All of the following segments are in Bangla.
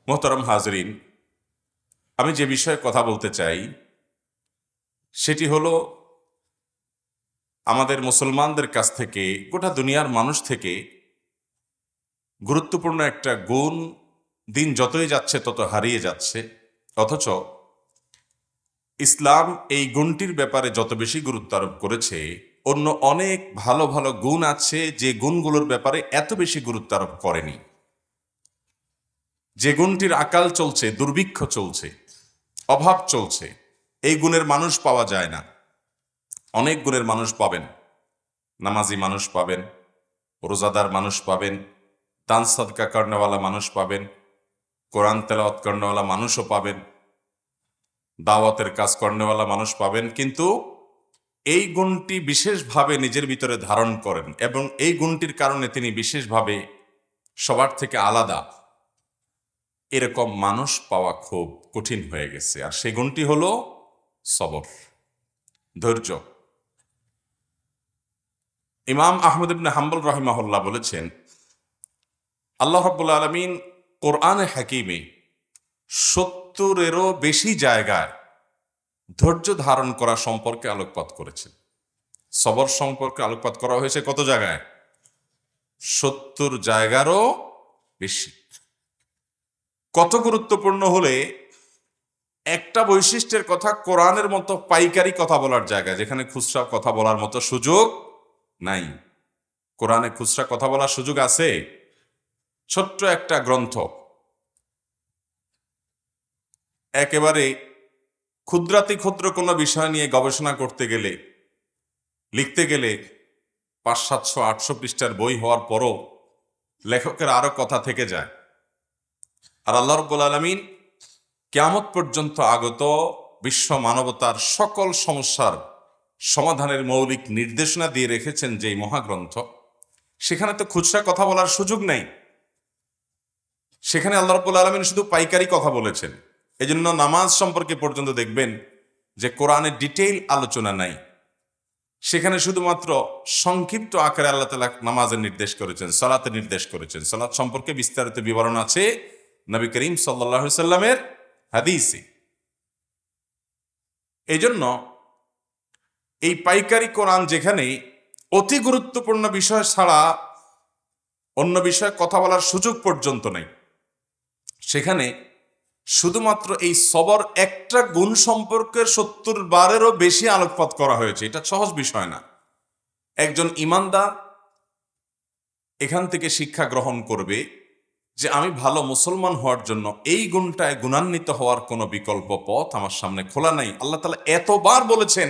মোহতারাম হাজরিন, আমি যে বিষয়ে কথা বলতে চাই সেটি হলো আমাদের মুসলমানদের কাছ থেকে, গোটা দুনিয়ার মানুষ থেকে গুরুত্বপূর্ণ একটা গুণ দিন যতই যাচ্ছে তত হারিয়ে যাচ্ছে। অথচ ইসলাম এই গুণটির ব্যাপারে যত বেশি গুরুত্ব আরোপ করেছে, অন্য অনেক ভালো ভালো গুণ আছে যে গুণগুলোর ব্যাপারে এত বেশি গুরুত্ব আরোপ করেনি। যে গুণটির আকাল চলছে, দুর্ভিক্ষ চলছে, অভাব চলছে, এই গুণের মানুষ পাওয়া যায় না। অনেক গুণের মানুষ পাবেন, নামাজি মানুষ পাবেন, রোজাদার মানুষ পাবেন, দান সাদকা কর্নেওয়ালা মানুষ পাবেন, কোরআন তেলাওয়াত কর্নেওয়ালা মানুষও পাবেন, দাওয়াতের কাজ কর্নেওয়ালা মানুষ পাবেন, কিন্তু এই গুণটি বিশেষভাবে নিজের ভিতরে ধারণ করেন এবং এই গুণটির কারণে তিনি বিশেষভাবে সবার থেকে আলাদা, এরকম মানুষ পাওয়া খুব কঠিন হয়ে গেছে। আর সেই গুণটি হলো সবর, ধৈর্য। ইমাম আহমদ ইবনে হাম্বল রাহিমাহুল্লাহ বলেছেন, আল্লাহ রাব্বুল আলামিন কোরআনে হাকিমে 70-এরও বেশি জায়গায় ধৈর্য ধারণ করা সম্পর্কে আলোকপাত করেছেন। সবর সম্পর্কে আলোকপাত করা হয়েছে কত জায়গায়? 70 জায়গারও বেশি। কত গুরুত্বপূর্ণ হলে একটা বৈশিষ্ট্যের কথা কোরআনের মতো পাইকারি কথা বলার জায়গা, যেখানে খুচরা কথা বলার মতো সুযোগ নাই। কোরআনে খুচরা কথা বলার সুযোগ আছে? ছোট্ট একটা গ্রন্থ, একেবারে ক্ষুদ্রাতি ক্ষুদ্র কোনো বিষয় নিয়ে গবেষণা করতে গেলে, লিখতে গেলে 500-700-800 পৃষ্ঠার বই হওয়ার পরও লেখকের আরো কথা থেকে যায়। আর আল্লাহ রাব্বুল আলামিন কিয়ামত পর্যন্ত আগত বিশ্ব মানবতার সকল সমস্যার সমাধানের মৌলিক নির্দেশনা দিয়ে রেখেছেন যেই মহাগ্রন্থ, সেখানে তো খুচরা কথা বলার সুযোগ নেই। সেখানে আল্লাহ রাব্বুল আলামিন শুধু পাইকারি কথা বলেছেন। এজন্য নামাজ সম্পর্কে পর্যন্ত দেখবেন যে কোরআনে ডিটেইল আলোচনা নাই, সেখানে শুধুমাত্র সংক্ষিপ্ত আকারে আল্লাহ তাআলা নামাজের নির্দেশ করেছেন, সালাতের নির্দেশ করেছেন। সালাত সম্পর্কে বিস্তারিত বিবরণ আছে নবী করিম সাল্লাল্লাহু আলাইহি সাল্লামের হাদিসে। এই জন্য এই পাইকারি কোরআন, যেখানে অতি গুরুত্বপূর্ণ বিষয় ছাড়া অন্য বিষয়ে কথা বলার সুযোগ পর্যন্ত নেই, সেখানে শুধুমাত্র এই সবর একটা গুণ সম্পর্কে 70 বারেরও বেশি আলোকপাত করা হয়েছে। এটা সহজ বিষয় না। একজন ঈমানদার এখান থেকে শিক্ষা গ্রহণ করবে যে আমি ভালো মুসলমান হওয়ার জন্য এই গুণটায় গুণান্বিত হওয়ার কোনো বিকল্প পথ আমার সামনে খোলা নাই। আল্লাহ তাআলা এতবার বলেছেন,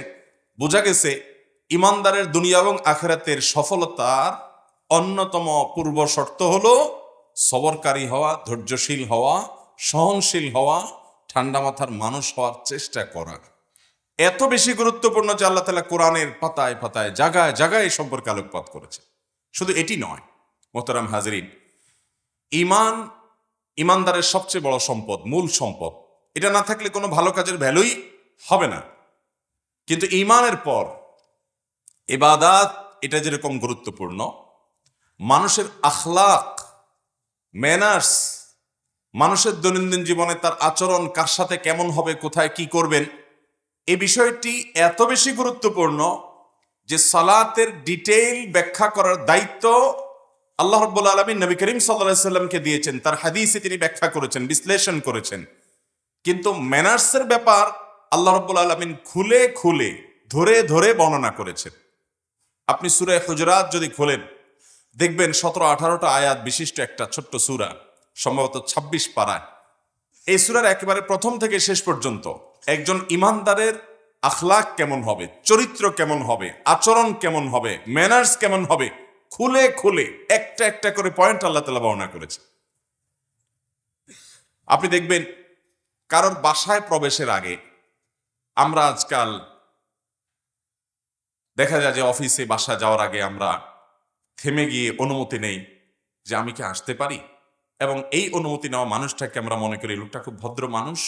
বোঝা গেছে ঈমানদারের দুনিয়া এবং আখিরাতের সফলতার অন্যতম পূর্ব শর্ত হলো সবরকারী হওয়া, ধৈর্যশীল হওয়া, সহনশীল হওয়া, ঠান্ডা মাথার মানুষ হওয়ার চেষ্টা করা। এত বেশি গুরুত্বপূর্ণ যে আল্লাহ তাআলা কোরআনের পাতায় পাতায়, জায়গায় জায়গায় এই সম্পর্কে আলোকপাত করেছে। শুধু এটি নয় মোহতারাম হাজরিন, ঈমান ঈমানদারের সবচেয়ে বড় সম্পদ, মূল সম্পদ। এটা না থাকলে কোনো ভালো কাজের ভ্যালুই হবে না। কিন্তু ঈমানের পর ইবাদত, এটা যেরকম গুরুত্বপূর্ণ, মানুষের আখলাক, ম্যানার্স, মানুষের দৈনন্দিন জীবনে তার আচরণ কার সাথে কেমন হবে, কোথায় কি করবেন, এই বিষয়টি এত বেশি গুরুত্বপূর্ণ যে সালাতের ডিটেইল ব্যাখ্যা করার দায়িত্ব আল্লাহ রাব্বুল আলামিন নবী করিম সাল্লাল্লাহু আলাইহি সাল্লামকে দিয়েছেন। তার হাদিসে তিনি ব্যাখ্যা করেছেন, বিশ্লেষণ করেছেন। কিন্তু ম্যানার্সের ব্যাপার আল্লাহ রাব্বুল আলামিন খুলে খুলে, ধরে ধরে বর্ণনা করেছেন। আপনি সূরা হুজুরাত যদি খোলেন, দেখবেন 17-18টা আয়াত বিশিষ্ট একটা ছোট্ট সূরা, সম্ভবত 26 পারায়। এই সূরার একেবারে প্রথম থেকে শেষ পর্যন্ত একজন ঈমানদারের আখলাক কেমন হবে, চরিত্র কেমন হবে, আচরণ কেমন হবে, ম্যানার্স কেমন হবে, খুলে খুলে একটা একটা করে পয়েন্ট আল্লাহ তাআলা বর্ণনা করেছে। আপনি দেখবেন কারোর বাসায় প্রবেশের আগে, আমরা আজকাল দেখা যায় যে অফিসে বাসা যাওয়ার আগে আমরা থেমে গিয়ে অনুমতি নেই যে আমি কি আসতে পারি, এবং এই অনুমতি নেওয়া মানুষটাকে আমরা মনে করি লোকটা খুব ভদ্র মানুষ,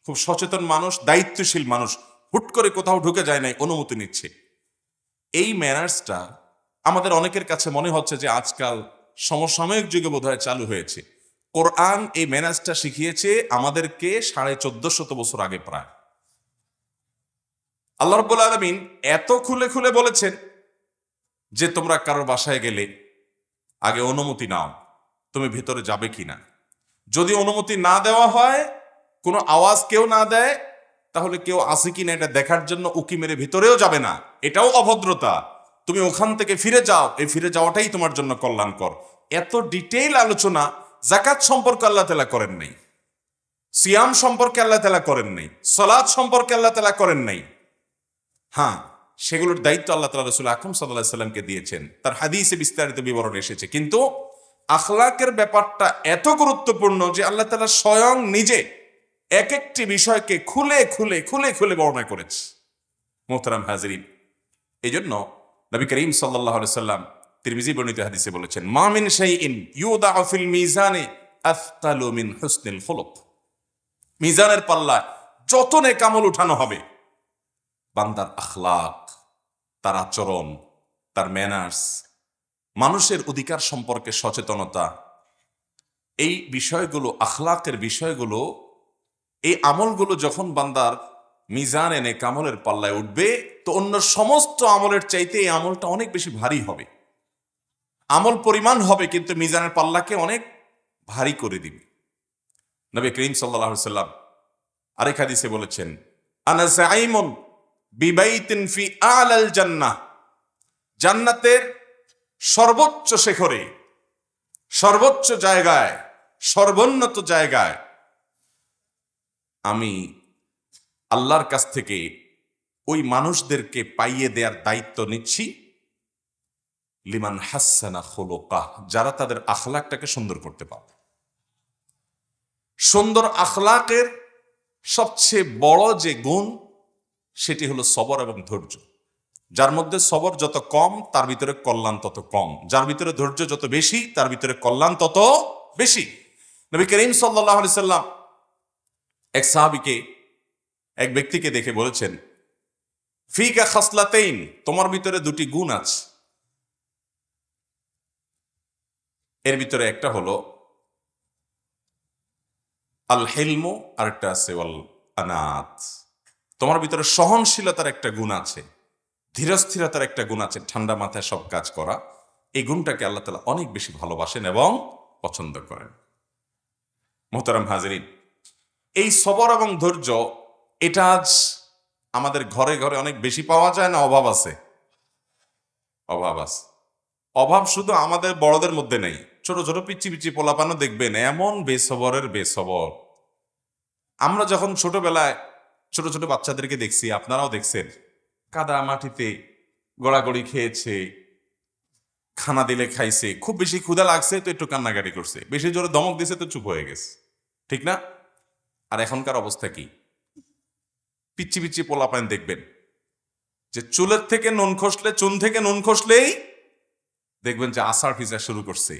খুব সচেতন মানুষ, দায়িত্বশীল মানুষ, হুট করে কোথাও ঢুকে যায় নাই, অনুমতি নিচ্ছে। এই ম্যানার্সটা আমাদের অনেকের কাছে মনে হচ্ছে যে আজকাল সমসাময়িক যুগে বোধহয় চালু হয়েছে। কোরআন এই ম্যানাজটা শিখিয়েছে আমাদেরকে 1450 বছর আগে প্রায়। আল্লাহ রাব্বুল আলামিন এত খুলে খুলে বলেছেন যে তোমরা কারোর বাসায় গেলে আগে অনুমতি নাও, তুমি ভেতরে যাবে কিনা। যদি অনুমতি না দেওয়া হয়, কোনো আওয়াজ কেউ না দেয়, তাহলে কেউ আসে কিনা এটা দেখার জন্য উকি মেরে ভিতরেও যাবে না, এটাও অভদ্রতা। তুমি ওখান থেকে ফিরে যাও, এই ফিরে যাওয়াটাই তোমার জন্য কল্যাণকর। এত ডিটেইল আলোচনা যাকাত সম্পর্কে আল্লাহ তাআলা করেন নাই, সিয়াম সম্পর্কে আল্লাহ তাআলা করেন নাই, সালাত সম্পর্কে আল্লাহ তাআলা করেন নাই। হ্যাঁ, সেগুলোর দায়িত্ব আল্লাহ তাআলা রাসূল আকরাম সাল্লাল্লাহু আলাইহি সাল্লামকে দিয়েছেন, তার হাদিসে বিস্তারিত বিবরণ এসেছে। কিন্তু আখলাকের ব্যাপারটা এত গুরুত্বপূর্ণ যে আল্লাহ তাআলা স্বয়ং নিজে এক একটি বিষয়কে খুলে খুলে খুলে খুলে বর্ণনা করেছে। মোহতারাম হাজিরিন, এই জন্য নবী করিম সাল্লাল্লাহু আলাইহি সাল্লাম তিরমিজি বর্ণিত হাদিসে বলেছেন, মা মিন শাইইন ইউদাউ ফিল মিজানে আথকালু মিন হুসনিল খুলুক। মিজানের পাল্লায় যত নেক আমল উঠানো হবে, বান্দার আখলাক, তার আচরণ, তার ম্যানার্স, মানুষের অধিকার সম্পর্কে সচেতনতা, এই বিষয়গুলো, আখলাকের বিষয়গুলো, এই আমলগুলো যখন বান্দার মিজান এনে কামলের পাল্লায় উঠবে, তো অন্য সমস্ত আমলের চাইতে এই আমলটা অনেক বেশি ভারী হবে। আমল পরিমাণ হবে কিন্তু মিজানের পাল্লাকে অনেক ভারী করে দিবে। নবী করিম সাল্লাল্লাহু আলাইহি সাল্লাম আরেক হাদিসে বলেছেন, আনা যাইমুন বিবাইতিন ফি আলাল জান্নাহ, জান্নাতের সর্বোচ্চ শিখরে, সর্বোচ্চ জায়গায়, সর্বোন্নত জায়গায় আমি আল্লাহর কাছ থেকে ওই মানুষদেরকে পাইয়ে দেওয়ার দায়িত্ব নিচ্ছি, লিমান হাসানা খুলুকাহ, যারা তাদের আখলাকটাকে সুন্দর করতে পারে। সুন্দর আখলাকের সবচেয়ে বড় যে গুণ, সেটি হলো সবর এবং ধৈর্য। যার মধ্যে সবর যত কম, তার ভিতরে কল্যাণ তত কম। যার ভিতরে ধৈর্য যত বেশি, তার ভিতরে কল্যাণ তত বেশি। নবী করিম সাল্লাল্লাহু আলাইহি সাল্লাম এক সাহাবীকে, এক ব্যক্তিকে দেখে বলেছেন, ফিকা খাসলাতাইন, তোমার ভিতরে দুটি গুণ আছে। এর ভিতরে একটা হলো আল হিলমু, আর একটা আছে ওয়াল আনাত। তোমার ভিতরে সহনশীলতার একটা গুণ আছে, ধীরস্থিরতার একটা গুণ আছে, ঠান্ডা মাথায় সব কাজ করা। এই গুণটাকে আল্লাহ তাআলা অনেক বেশি ভালোবাসেন এবং পছন্দ করেন। মোহতারাম হাজিরিন, এই সবর এবং ধৈর্য, এটা আজ আমাদের ঘরে ঘরে অনেক বেশি পাওয়া যায় না? অভাব আছে, অভাব আছে। অভাব শুধু আমাদের বড়দের মধ্যে নেই, ছোট ছোট পিচ্ছি পিচ্ছি পোলাপানও দেখবেন এমন বেসবরের বেসবর। আমরা যখন ছোটবেলায় ছোট ছোট বাচ্চাদেরকে দেখছি, আপনারাও দেখছেন, কাদা মাটিতে গড়াগড়ি খেয়েছে, খানা দিলে খাইছে, খুব বেশি ক্ষুধা লাগছে তো একটু কান্নাকাটি করছে, বেশি জোরে ধমক দিছে তো চুপ হয়ে গেছে, ঠিক না? আর এখনকার অবস্থা কি? পিচ্ছি পিচ্ছি পোলাপান দেখবেন যে চুলের থেকে নুন খসলে, চুন থেকে নুন খসলেই দেখবেন যে আসার ফিজা শুরু করছে,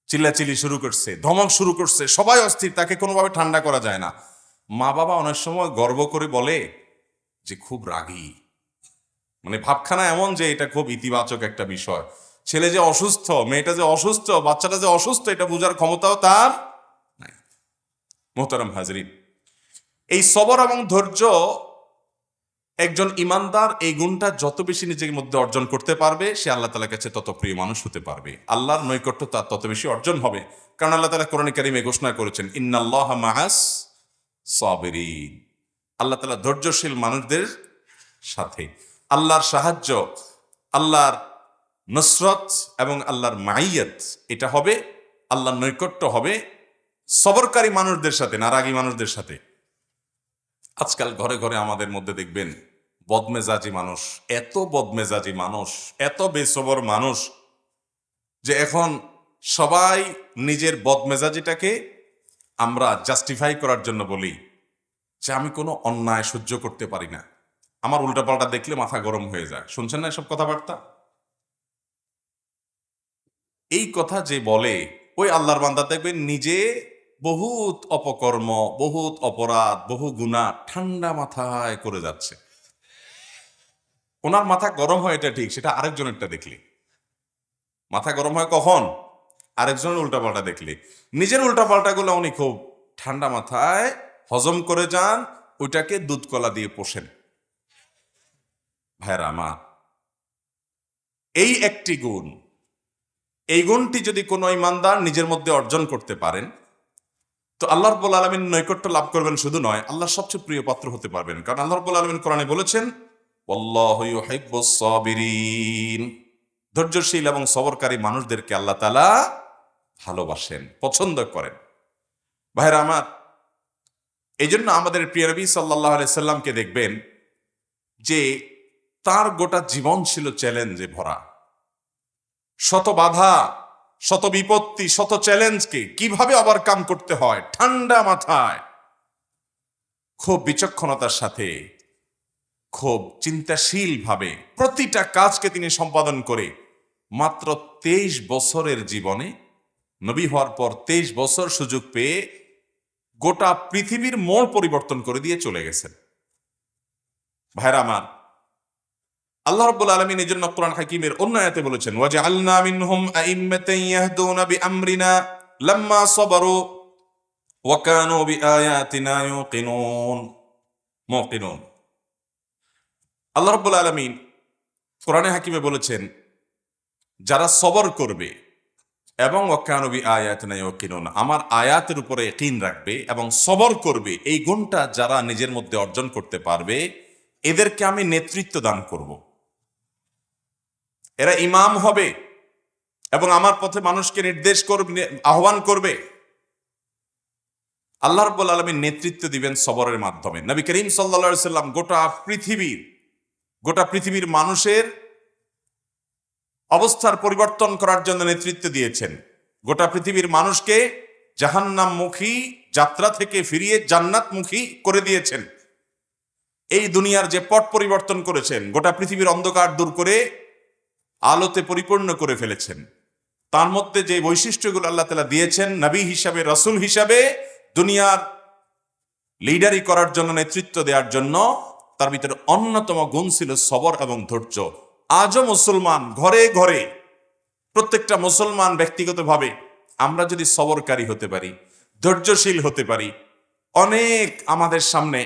চিল্লাচিল্লি শুরু করছে, ধমক শুরু করছে, সবাই অস্থির, তাকে কোনোভাবে ঠান্ডা করা যায় না। মা বাবা অনেক সময় গর্ব করে বলে যে খুব রাগী, মানে ভাবখানা এমন যে এটা খুব ইতিবাচক একটা বিষয়। ছেলে যে অসুস্থ, মেয়েটা যে অসুস্থ, বাচ্চাটা যে অসুস্থ, এটা বোঝার ক্ষমতাও তার নাই। মোহতারাম হাজরিন, এই সবর এবং ধৈর্য, একজন ইমানদার এই গুণটা যত বেশি নিজের মধ্যে অর্জন করতে পারবে, সে আল্লাহ তাআলার কাছে তত প্রিয় মানুষ হতে পারবে, আল্লাহর নৈকট্য তার তত বেশি অর্জন হবে। কারণ আল্লাহ তাআলা কোরআনে কারিমে ঘোষণা করেছেন, ইন্নাল্লাহা মাআস সাবিরিন, আল্লাহ তাআলা ধৈর্যশীল মানুষদের সাথে। আল্লাহর সাহায্য, আল্লাহর নসরত এবং আল্লাহর মাইয়াত, এটা হবে, আল্লাহর নৈকট্য হবে সবরকারী মানুষদের সাথে, না রাগী মানুষদের সাথে। আজকাল ঘরে ঘরে আমাদের মধ্যে দেখবেন বদমেজাজি মানুষ, এত বদমেজাজি মানুষ, এত বেসবর মানুষ, যে এখন সবাই নিজের বদমেজাজিটাকে আমরা জাস্টিফাই করার জন্য বলি যে আমি কোনো অন্যায় সহ্য করতে পারি না, আমার উল্টাপাল্টা দেখলে মাথা গরম হয়ে যায়। শুনছেন না এসব কথাবার্তা? এই কথা যে বলে, ওই আল্লাহর বান্দা দেখবেন নিজে বহুত অপকর্ম, বহুত অপরাধ, বহু গুনাহ ঠান্ডা মাথায় করে যাচ্ছে। ওনার মাথা গরম হয় এটা ঠিক, সেটা আরেকজনেরটা দেখলে। মাথা গরম হয় কখন? আরেকজনের উল্টাপাল্টা দেখলে নিজের উল্টাপাল্টাগুলো উনি খুব ঠান্ডা মাথায় হজম করে যান, ওইটাকে দুধ কলা দিয়ে পোষেন। ভাইরা আমার, এই একটি গুণ, এই গুণটি যদি কোনো ইমানদার নিজের মধ্যে অর্জন করতে পারেন তো আল্লাহ রাব্বুল আলামিন নৈকট্য লাভ করবেন, শুধু নয় আল্লাহর সবচেয়ে প্রিয় পাত্র হতে পারবেন। কারণ আল্লাহ রাব্বুল আলামিন কোরআনে বলেছেন, ওয়াল্লাহু ইউহিব্বুস সাবিরিন, ধৈর্যশীল এবং সবরকারী মানুষদেরকে আল্লাহ তাআলা ভালোবাসেন, পছন্দ করেন। ভাইরা আমার, এই জন্য আমাদের প্রিয় নবী সাল্লাল্লাহু আলাইহি সাল্লামকে দেখবেন যে তার গোটা জীবন ছিল চ্যালেঞ্জে ভরা। শত বাধা, শত বিপত্তি, শত চ্যালেঞ্জকে কিভাবে ওভারকাম করতে হয় ঠান্ডা মাথায়, খুব বিচক্ষণতার সাথে, খুব চিন্তাশীল ভাবে প্রতিটা কাজকে তিনি সম্পাদন করে মাত্র 23 বছরের জীবনে, নবী হওয়ার পর 23 বছর সুযোগ পেয়ে গোটা পৃথিবীর মোড় পরিবর্তন করে দিয়ে চলে গেছেন। ভাইরা আমার, আল্লাহ রাব্বুল আলামিন এই জন্য কোরআন হাকিমের অন্য আয়াতে বলেছেন, ওয়াজআলনা মিনহুম আইম্মাতান ইয়াহদুনা বিআমরিনা লাম্মা সাবারু ওয়া কানু বিআয়াতিনা মুকিনুন। আল্লাহ রাব্বুল আলামিন কোরআনে হাকিমে বলেছেন, যারা সবর করবে এবং ওয়া কানু বিআয়াতিনা ইউকিনুন, আমার আয়াতের উপরে ইয়াকিন রাখবে এবং সবর করবে, এই গুণটা যারা নিজের মধ্যে অর্জন করতে পারবে এদেরকে আমি নেতৃত্ব দান করব। এরা ইমাম হবে এবং আমার পথে মানুষকে নির্দেশ করবে, আহ্বান করবে। আল্লাহ রাব্বুল আলামিন নেতৃত্ব দিবেন সবরের মাধ্যমে। নবী করিম সাল্লাল্লাহু আলাইহি সাল্লাম গোটা পৃথিবীর মানুষের অবস্থার পরিবর্তন করার জন্য নেতৃত্ব দিয়েছেন। গোটা পৃথিবীর মানুষকে জাহান্নামমুখী যাত্রা থেকে ফিরিয়ে জান্নাতমুখী করে দিয়েছেন। এই দুনিয়ার যে পট পরিবর্তন করেছেন, গোটা পৃথিবীর অন্ধকার দূর করে আলোতে পরিপূর্ণ করে ফেলেছেন। তার মধ্যে যে বৈশিষ্ট্যগুলো আল্লাহ তাআলা দিয়েছেন, নবী হিসাবে, রাসূল হিসাবে দুনিয়ার লিডারি করার জন্য, নেতৃত্ব দেওয়ার জন্য, তার ভিতরে অন্যতম গুণ ছিল সবর এবং ধৈর্য। আজও মুসলমান ঘরে ঘরে, প্রত্যেকটা মুসলমান ব্যক্তিগতভাবে আমরা যদি সবরকারী হতে পারি, ধৈর্যশীল হতে পারি, অনেক আমাদের সামনে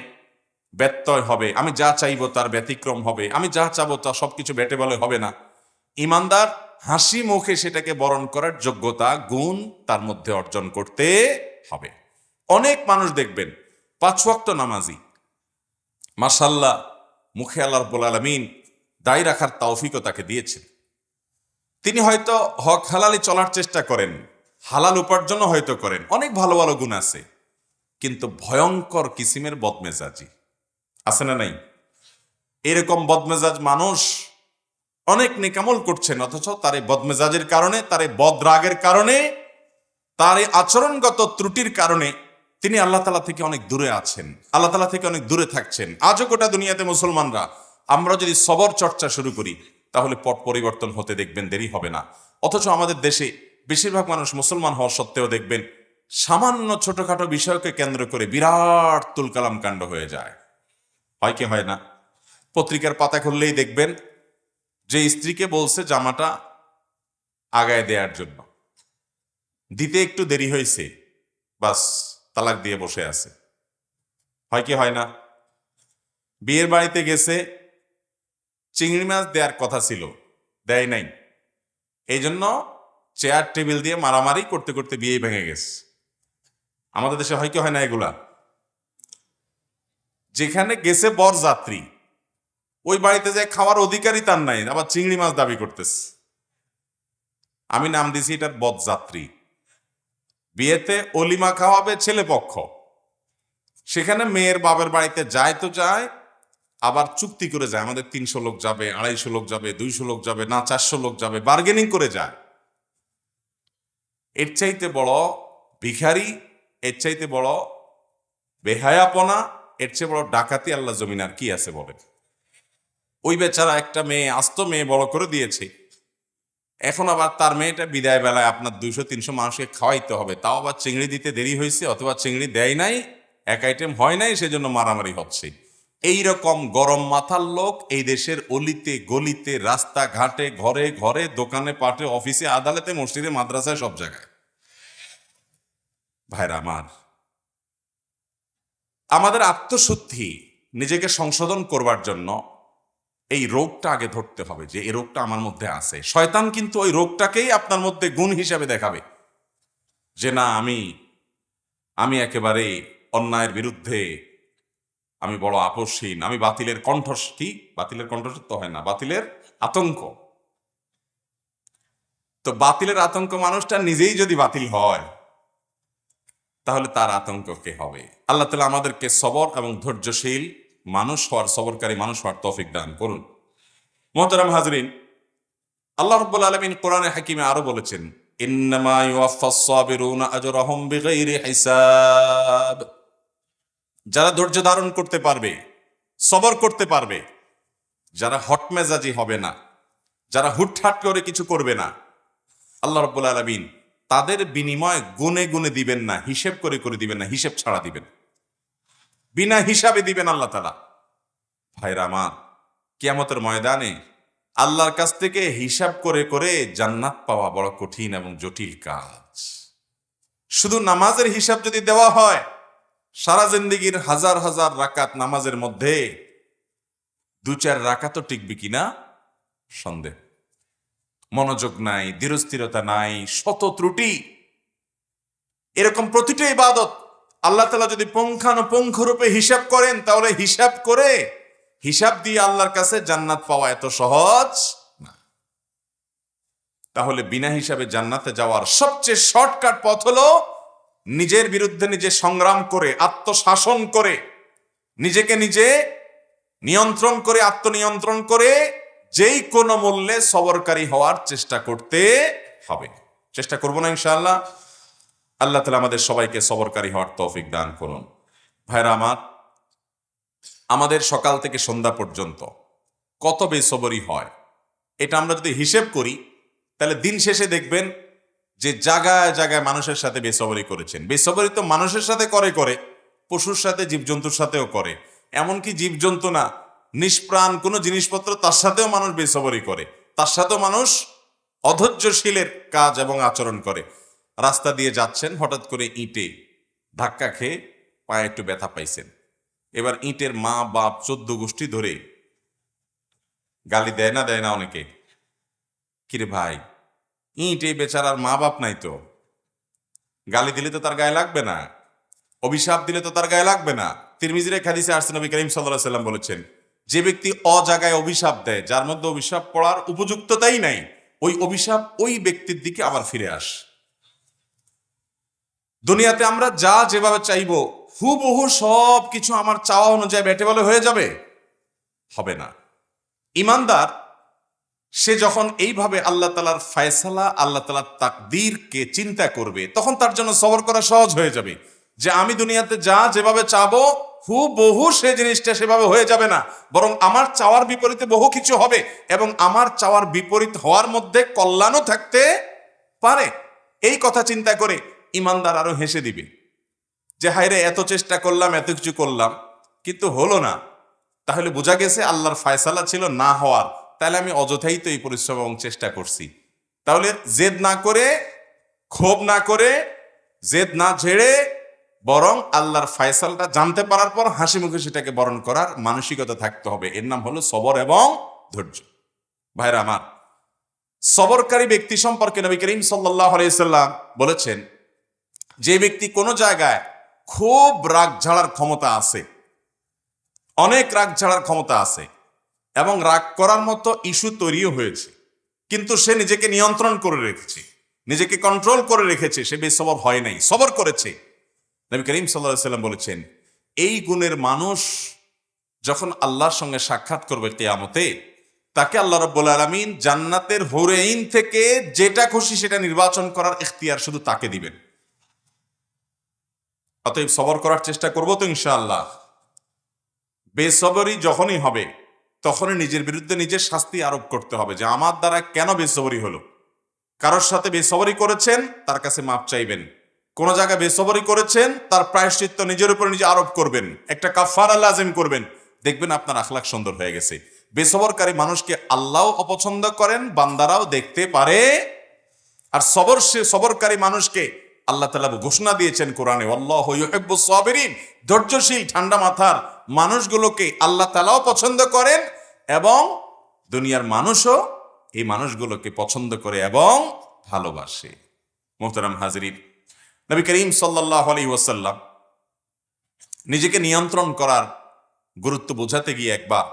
ব্যত্যয় হবে। আমি যা চাইবো তার ব্যতিক্রম হবে, আমি যা চাবো তা সবকিছু বেটে বলে হবে না। ইমানদার হাসি মুখে সেটাকে বরণ করার যোগ্যতা, গুণ তার মধ্যে অর্জন করতে হবে। অনেক মানুষ দেখবেন 5 ওয়াক্ত নামাজি, মাশাআল্লাহ, মুখে আল্লাহ রাব্বুল আলামিন দায় রাখার তৌফিকও তাকে দিয়েছেন। তিনি হয়তো হক হালালি চলার চেষ্টা করেন, হালাল উপার্জনও হয়তো করেন, অনেক ভালো ভালো গুণ আছে, কিন্তু ভয়ঙ্কর কিসিমের বদমেজাজি আছে না নাই? এরকম বদমেজাজ মানুষ অনেক নেকামল করছেন, অথচ তার এই বদমেজাজের কারণে, তার এই বদরাগের কারণে, তার এই আচরণগত ত্রুটির কারণে তিনি আল্লাহ তাআলা থেকে অনেক দূরে আছেন, আল্লাহ তাআলা থেকে অনেক দূরে থাকছেন। আজও গোটা দুনিয়াতে মুসলমানরা আমরা যদি সবর চর্চা শুরু করি তাহলে পট পরিবর্তন হতে দেখবেন দেরি হবে না। অথচ আমাদের দেশে বেশিরভাগ মানুষ মুসলমান হওয়া সত্ত্বেও দেখবেন সামান্য ছোটখাটো বিষয়কে কেন্দ্র করে বিরাট তুলকালাম কাণ্ড হয়ে যায়। হয় কি হয় না? পত্রিকার পাতা খুললেই দেখবেন যে স্ত্রীকে বলছে জামাটা আগায় দেওয়ার জন্য, দিতে একটু দেরি হয়েছে, বাস তালাক দিয়ে বসে আছে। হয় কি হয় না? বিয়ের বাড়িতে গেছে, চিংড়ি মাছ দেওয়ার কথা ছিল, দেয় নাই, এই জন্য চেয়ার টেবিল দিয়ে মারামারি করতে করতে বিয়ে ভেঙে গেছে। আমাদের দেশে হয় কি হয় না এগুলা? যেখানে গেছে বরযাত্রী, ওই বাড়িতে যায় খাওয়ার অধিকারই তার নাই, আবার চিংড়ি মাছ দাবি করতেছে। আমি নাম দিছি এটার বরযাত্রী। বিয়েতে অলিমা খাওয়াবে ছেলে পক্ষ, সেখানে মেয়ের বাবার বাড়িতে যায় তো যায়, আবার চুক্তি করে যায়, আমাদের 300 লোক যাবে, 250 লোক যাবে, 200 লোক যাবে, না 400 লোক যাবে, বার্গেনিং করে যায়। এর চাইতে বড় ভিখারি, এর চাইতে বড় বেহায়াপনা, এর চেয়ে বড় ডাকাতি আল্লাহ জমিন আর কি আছে বলে? ওই বেচারা একটা মেয়ে, আস্ত মেয়ে বড় করে দিয়েছে, এখন আবার তার মেয়েটা বিদায় বেলায় আপনার 200-300 মানুষকে খাওয়াইতে হবে, তাও আবার চিংড়ি দিতে দেরি হয়েছে, অথবা চিংড়ি দেয় নাই, এক আইটেম হয় নাই, সেজন্য মারামারি হচ্ছে। এই রকম গরম মাথার লোক এই দেশের অলিতে গলিতে রাস্তাঘাটে ঘরে ঘরে দোকানে পাটে অফিসে আদালতে মসজিদে মাদ্রাসায় সব জায়গায়। ভাইরা আমার, আমাদের আত্মশুদ্ধি নিজেকে সংশোধন করবার জন্য এই রোগটা আগে ধরতে হবে যে এই রোগটা আমার মধ্যে আছে। শয়তান কিন্তু ওই রোগটাকেই আপনার মধ্যে গুণ হিসাবে দেখাবে যে না, আমি একেবারে অন্যায়ের বিরুদ্ধে, আমি বড় আপসহীন, আমি বাতিলের কণ্ঠস্বর। কি বাতিলের কণ্ঠস্বর তো হয় না, বাতিলের আতঙ্ক। তো বাতিলের আতঙ্ক মানুষটা নিজেই যদি বাতিল হয় তাহলে তার আতঙ্ক কে হবে? আল্লাহ তাআলা আমাদেরকে সবর এবং ধৈর্যশীল মানুষ হওয়ার, সবরকারী মানুষ হওয়ার তৌফিক দান করুন। মুহতারাম হাজরিন, আল্লাহ রাব্বুল আলামিন কোরআনে হাকিমে আরো বলেছেন, ইন্নামা ইউওয়াফাস সাবিরুনা আজরাহুম বিগাইরি হিসাব। যারা ধৈর্য ধারণ করতে পারবে, সবর করতে পারবে, যারা হটমেজাজি হবে না, যারা হুটহাট করে কিছু করবে না, আল্লাহ রাব্বুল আলামিন তাদের বিনিময় গুনে গুনে দিবেন না, হিসেব করে করে দিবেন না, হিসেব ছাড়া দিবেন, বিনা হিসাবে দিবেন আল্লাহ তাআলা। ভাইরা আমার, কিয়ামতের ময়দানে আল্লাহর কাছ থেকে হিসাব করে করে জান্নাত পাওয়া বড় কঠিন এবং জটিল কাজ। শুধু নামাজের হিসাব যদি দেওয়া হয়, সারা জিন্দেগির হাজার হাজার রাকাত নামাজের মধ্যে 2-4 রাকাতও টিকবে কিনা সন্দেহ। মনোযোগ নাই, দৃঢ়স্থিরতা নাই, শত ত্রুটি। এরকম প্রতিটা ইবাদত আল্লাহ তাআলা যদি পুঙ্খানুপুঙ্খ রূপে হিসাব করেন, তাহলে হিসাব দিয়ে আল্লাহর কাছে জান্নাত পাওয়া এত সহজ না। তাহলে বিনা হিসাবে জান্নাতে যাওয়ার সবচেয়ে শর্টকাট পথ হলো নিজের বিরুদ্ধে নিজে সংগ্রাম করে, আত্মশাসন করে, নিজেকে নিজে নিয়ন্ত্রণ করে, আত্মনিয়ন্ত্রণ করে যেই কোনো মূল্যে সবরকারী হওয়ার চেষ্টা করতে হবে। চেষ্টা করবো না ইনশাআল্লাহ? আল্লাহ তাআলা আমাদের সবাইকে সবরকারী হওয়ার তৌফিক দান করুন। ভাইরা আমার, আমাদের সকাল থেকে সন্ধ্যা পর্যন্ত কত বেসবরি হয়, এটা আমরা যদি হিসেব করি তাহলে দিন শেষে দেখবেন যে জায়গায় জায়গায় মানুষের সাথে বেসবরি করেছেন। বেসবরি তো মানুষের সাথে করে, পশুর সাথে, জীবজন্তুর সাথেও করে। এমনকি জীবজন্তু না, নিষ্প্রাণ কোনো জিনিসপত্র, তার সাথেও মানুষ বেসবরি করে, তার সাথেও মানুষ অধৈর্যশীলের কাজ এবং আচরণ করে। রাস্তা দিয়ে যাচ্ছেন, হঠাৎ করে ইটে ধাক্কা খেয়ে পায়ে একটু ব্যথা পাইছেন। এবার ইটের মা বাপ 14 গোষ্ঠী ধরে গালি দেয় না অনেকে, কিরে ভাই, ইটে বেচারার মা বাপ নাই তো, গালি দিলে তো তার গায়ে লাগবে না, অভিশাপ দিলে তো তার গায়ে লাগবে না। তিরমিজির এক হাদিসে আসছে, নবী করিম সাল্লাল্লাহু আলাইহি ওয়াসাল্লাম বলেছেন, যে ব্যক্তি অজাগায় অভিশাপ দেয়, যার মধ্যে অভিশাপ পড়ার উপযুক্ততাই নাই, ওই অভিশাপ ওই ব্যক্তির দিকে আবার ফিরে আস। দুনিয়াতে আমরা যা যেভাবে চাইবো হুবহু সব কিছু আমার চাওয়া অনুযায়ী বেটে বলে হয়ে যাবে, হবে না। ইমানদার সে যখন এইভাবে আল্লাহ তাআলার ফয়সালা, আল্লাহ তাআলার তাকদীরকে চিন্তা করবে, তখন তার জন্য সবর করা সহজ হয়ে যাবে। যে আমি দুনিয়াতে যা যেভাবে চাবো হুবহু সে জিনিসটা সেভাবে হয়ে যাবে না, বরং আমার চাওয়ার বিপরীতে বহু কিছু হবে, এবং আমার চাওয়ার বিপরীত হওয়ার মধ্যে কল্যাণও থাকতে পারে। এই কথা চিন্তা করে ইমানদার আরো হেসে দিবে যে হায় রে, এত চেষ্টা করলাম, এত কিছু করলাম, কিন্তু হলো না। তাহলে বোঝা গেছে আল্লাহর ফয়সালা ছিল না হওয়ার, তাহলে আমি অযথাই তো এই পরিশ্রম এবং চেষ্টা করছি। তাহলে জেদ না করে, ক্ষোভ না করে, জেদ না ঝেড়ে, বরং আল্লাহর ফয়সালাটা জানতে পারার পর হাসি মুখে সেটাকে বরণ করার মানসিকতা থাকতে হবে। এর নাম হলো সবর এবং ধৈর্য। ভাইরা আমার, সবরকারী ব্যক্তি সম্পর্কে নবী করিম সাল্লাল্লাহু আলাইহি সাল্লাম বলেছেন, যে ব্যক্তি কোনো জায়গায় খুব রাগ ঝাড়ার ক্ষমতা আছে, অনেক রাগ ঝাড়ার ক্ষমতা আছে, এবং রাগ করার মতো ইস্যু তৈরিও হয়েছে, কিন্তু সে নিজেকে নিয়ন্ত্রণ করে রেখেছে, নিজেকে কন্ট্রোল করে রেখেছে, সে বেসবর হয় নাই, সবর করেছে। নবী করিম সাল্লাল্লাহু আলাইহি সাল্লাম বলেছেন, এই গুণের মানুষ যখন আল্লাহর সঙ্গে সাক্ষাৎ করবে কিয়ামতে, তাকে আল্লাহ রাব্বুল আলামিন জান্নাতের হুরাইন থেকে যেটা খুশি সেটা নির্বাচন করার ইখতিয়ার শুধু তাকে দিবেন। অতএব সবর করার চেষ্টা করবো তো ইনশাআল্লাহ। বেসবরি যখনই হবে তখনই নিজের বিরুদ্ধে নিজের শাস্তি আরোপ করতে হবে যে আমার দ্বারা কেন বেসবরি হলো। কারোর সাথে বেসবরি করেছেন, তার কাছে মাপ চাইবেন। কোন জায়গায় বেসবরি করেছেন, তার প্রায়শ্চিত্ত নিজের উপর নিজে আরোপ করবেন, একটা কাফারা লাজিম করবেন। দেখবেন আপনার আখলাক সুন্দর হয়ে গেছে। বেসবরকারী মানুষকে আল্লাহও অপছন্দ করেন, বান্দারাও দেখতে পারে। আর সবরকারী মানুষকে আল্লাহ তাআলা ঘোষণা দিয়েছেন কোরআনে, আল্লাহু ইউহিব্বুস সাবিরিন, ধৈর্যশীল ঠান্ডা মাথার মানুষগুলোকে আল্লাহ তাআলাও পছন্দ করেন এবং দুনিয়ার মানুষও এই মানুষগুলোকে পছন্দ করে এবং ভালোবাসে। মুহতারাম হাজিরিন, নবী করিম সাল্লাল্লাহু আলাইহি ওয়াসাল্লাম নিজেকে নিয়ন্ত্রণ করার গুরুত্ব বোঝাতে গিয়ে একবার